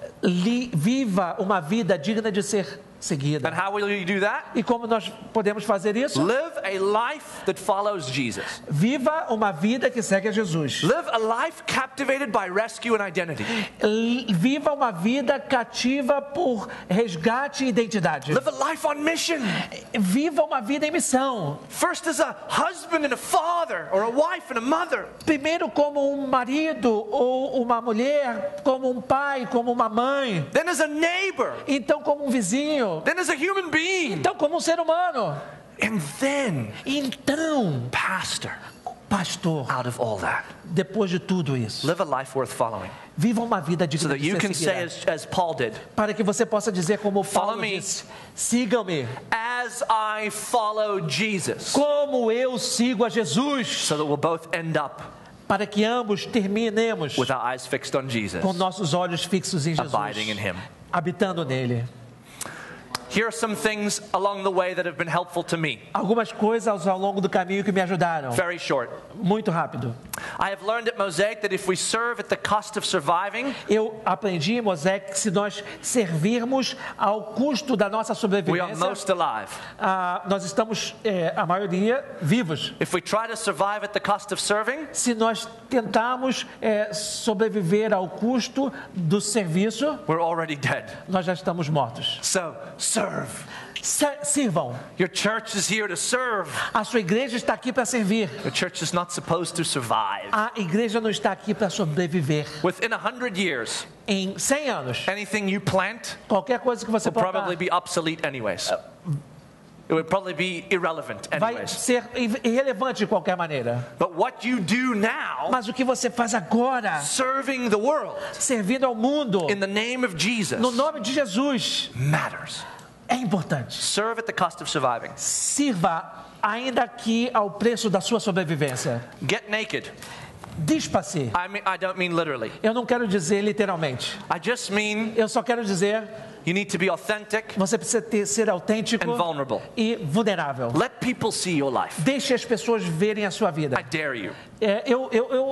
Viva uma vida digna de ser seguida. And how will you do that? E como nós podemos fazer isso? Live a life that follows Jesus. Viva uma vida que segue a Jesus. Live a life captivated by rescue and identity. Viva uma vida cativa por resgate e identidade. Live a life on mission. Viva uma vida em missão. First as a husband and a father, or a wife and a mother. Primeiro como um marido ou uma mulher, como um pai, como uma mãe. Then as a neighbor. Então como um vizinho. Then as a human being. Então como um ser humano. And then Então, pastor. pastor, Out of all that, depois de tudo isso, live a life worth following. viva uma vida So digna that de you ser can say seguida. as Paul did, Para que você possa dizer como Follow Paulo me. disse: sigam-me, as I follow Jesus. como eu sigo a Jesus, So that we'll both end up para que ambos terminemos with our eyes fixed on Jesus, com nossos olhos fixos em Jesus, abiding in Him. habitando nele. Here are some things along the way that have been helpful to me. Algumas coisas ao longo do caminho que me ajudaram. Very short. Muito rápido. I have learned at Mosaic that if we serve at the cost of surviving, Eu aprendi em Mosaic que se nós servirmos ao custo da nossa we are sobrevivência, most alive. nós estamos, a maioria, vivos. If we try to survive at the cost of serving, Se nós tentarmos sobreviver ao custo do serviço, we're already dead. nós já estamos mortos. So, serve. Sirvam. Your church is here to serve. A sua igreja está aqui para servir. Your church is not supposed to survive. A igreja não está aqui para sobreviver. Within 100 years, Em 100 anos, anything you plant qualquer coisa que você will plantar probably be obsolete anyways. It would probably be irrelevant vai anyways. ser irrelevante de qualquer maneira. But what you do now, Mas o que você faz agora, serving the world servindo ao mundo, in the name of Jesus, no nome de Jesus, matters. é importante. Serve at the cost of surviving. Sirva ainda aqui ao preço da sua sobrevivência. Get naked. Dispa-se. I don't mean literally. Eu não quero dizer literalmente. I just mean Eu só quero dizer, you need to be authentic você precisa ser autêntico and vulnerable. e vulnerável. Let people see your life. Deixe as pessoas verem a sua vida. I dare you.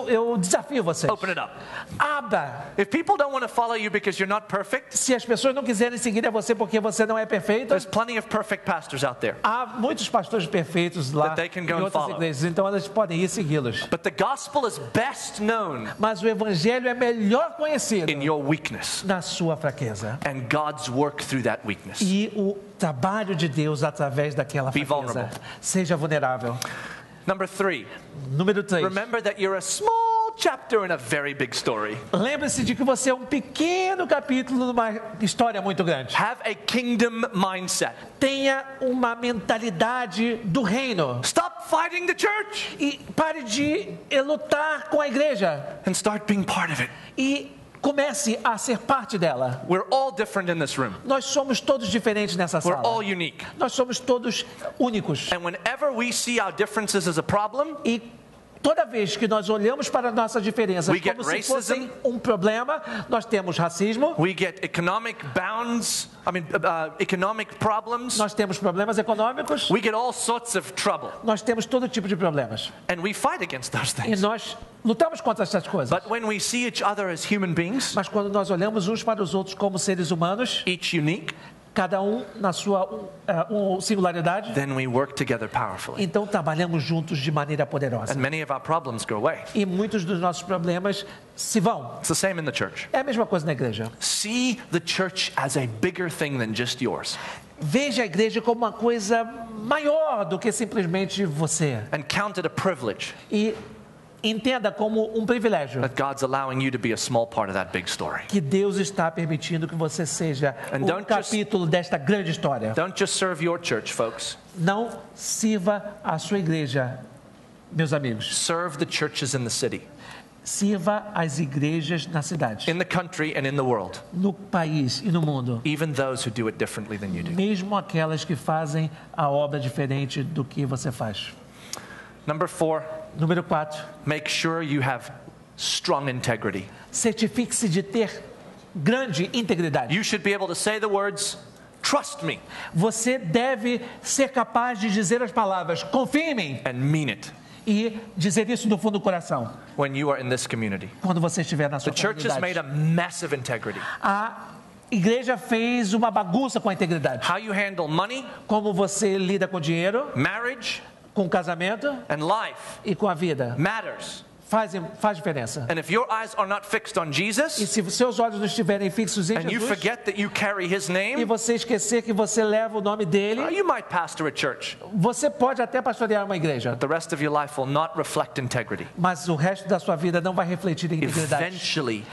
Eu desafio vocês. Open it up. Abra. If people don't want to follow you because you're not perfect, Se as pessoas não quiserem seguir a você porque você não é perfeito, there's plenty of perfect pastors out there. há muitos pastores perfeitos lá That they can go em and outras follow. igrejas, então elas podem ir segui-los. But the gospel is best known Mas o evangelho é melhor conhecido in your weakness na sua fraqueza. and God's work through that weakness. E o trabalho de Deus através daquela Be fraqueza. vulnerable. Seja vulnerável. Number 3, Número 3. remember that you're a small chapter in a very big story. Lembre-se de que você é um pequeno capítulo numa história muito grande. Have a kingdom mindset. Tenha uma mentalidade do reino. Stop fighting the church E pare de lutar com a igreja. and start being part of it. E comece a ser parte dela. We're all different in this room. Nós somos todos diferentes nessa We're all sala. unique. Nós somos todos únicos. And whenever we see our differences as a problem, E toda vez que nós olhamos para nossas diferenças We get como se racism. fossem um problema, nós temos racismo, we get economic problems, nós temos problemas econômicos, we get all sorts of trouble. nós temos todo tipo de problemas. And we fight against those E things. nós lutamos contra essas coisas. But when we see each other as human beings, Mas quando nós olhamos uns para os outros como seres humanos, each unique, cada um na sua singularidade, then we work together powerfully. então trabalhamos juntos de maneira poderosa. And many of our problems go away. E muitos dos nossos problemas se vão. It's the same in the church. É a mesma coisa na igreja. See the church as a bigger thing than just yours. Veja a igreja como uma coisa maior do que simplesmente você. And count it a privilege E entenda como um privilégio that God's allowing you to be a small part of that big story. que Deus está permitindo que você seja And um don't capítulo desta grande história. Don't just serve your church, folks. Não sirva a sua igreja, meus amigos. Serve the churches in the city, Sirva as igrejas na cidade, in the country, and in the world, no país e no mundo. even those who do it differently than you do. Mesmo aquelas que fazem a obra diferente do que você faz. Number 4, Número 4. make sure you have strong integrity. Certifique-se de ter grande integridade. You should be able to say the words, trust me, Você deve ser capaz de dizer as palavras, confie em mim, and mean it e dizer isso do fundo do coração, when you are in this community. quando você estiver na sua The church has made comunidade. a mess of integrity. A igreja fez uma bagunça com a integridade. How you handle money, Como você lida com o dinheiro, marriage, com o casamento and life e com a vida. matters. Faz diferença. And if your eyes are not fixed on E Jesus, se seus olhos não estiverem fixos em and you Jesus, forget that you carry His e name, você esquecer que você leva o nome dele, you might pastor a church. você pode até pastorear uma igreja, The rest of your life will not reflect integrity. mas o resto da sua vida não vai refletir em integridade. Eventually,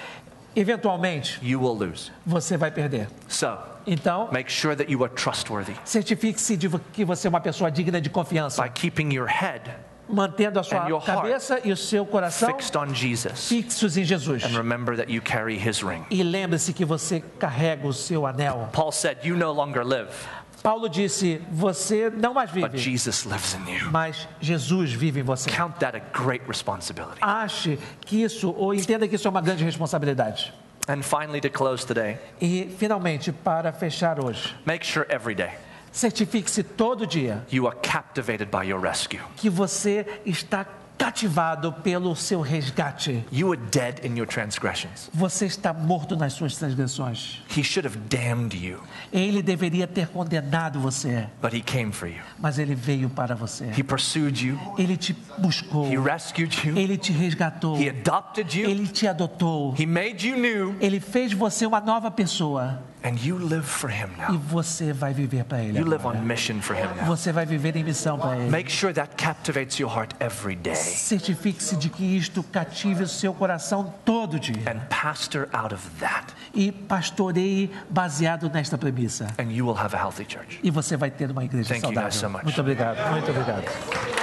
Eventualmente, you will lose. você vai perder. So, Então, make sure that you are trustworthy certifique-se de que você é uma pessoa digna de confiança, by keeping your head mantendo a sua And your heart cabeça e o seu coração fixed on Jesus. fixos em Jesus. And remember that you carry His ring. E lembre-se que você carrega o seu anel. Paul said, you no longer live, Paulo disse, você não mais but vive, Jesus lives in you. mas Jesus vive em você. Count that a great responsibility. Ache que isso, ou entenda que isso é uma grande responsabilidade. And finally, to close today, E, finalmente, para fechar hoje, make sure every day certifique-se todo dia you are captivated by your rescue. que você está cativado pelo seu resgate. You were dead in your transgressions. Você está morto nas suas transgressões. He should have damned you, Ele deveria ter condenado você, but he came for you. mas ele veio para você. He pursued you. Ele te buscou. He rescued you. Ele te resgatou. He adopted you. Ele te adotou. He made you new, Ele fez você uma nova pessoa. and you live for him E now. você vai viver para Ele You live on agora. mission for him now. Você vai viver em missão para Ele. Make sure that captivates your heart every day, Certifique-se de que isto cative o seu coração todo dia. and pastor out of that, E pastoreie baseado nesta premissa. and you will have a healthy church. E você vai ter uma igreja Thank you guys saudável. so much. Muito obrigado, muito obrigado.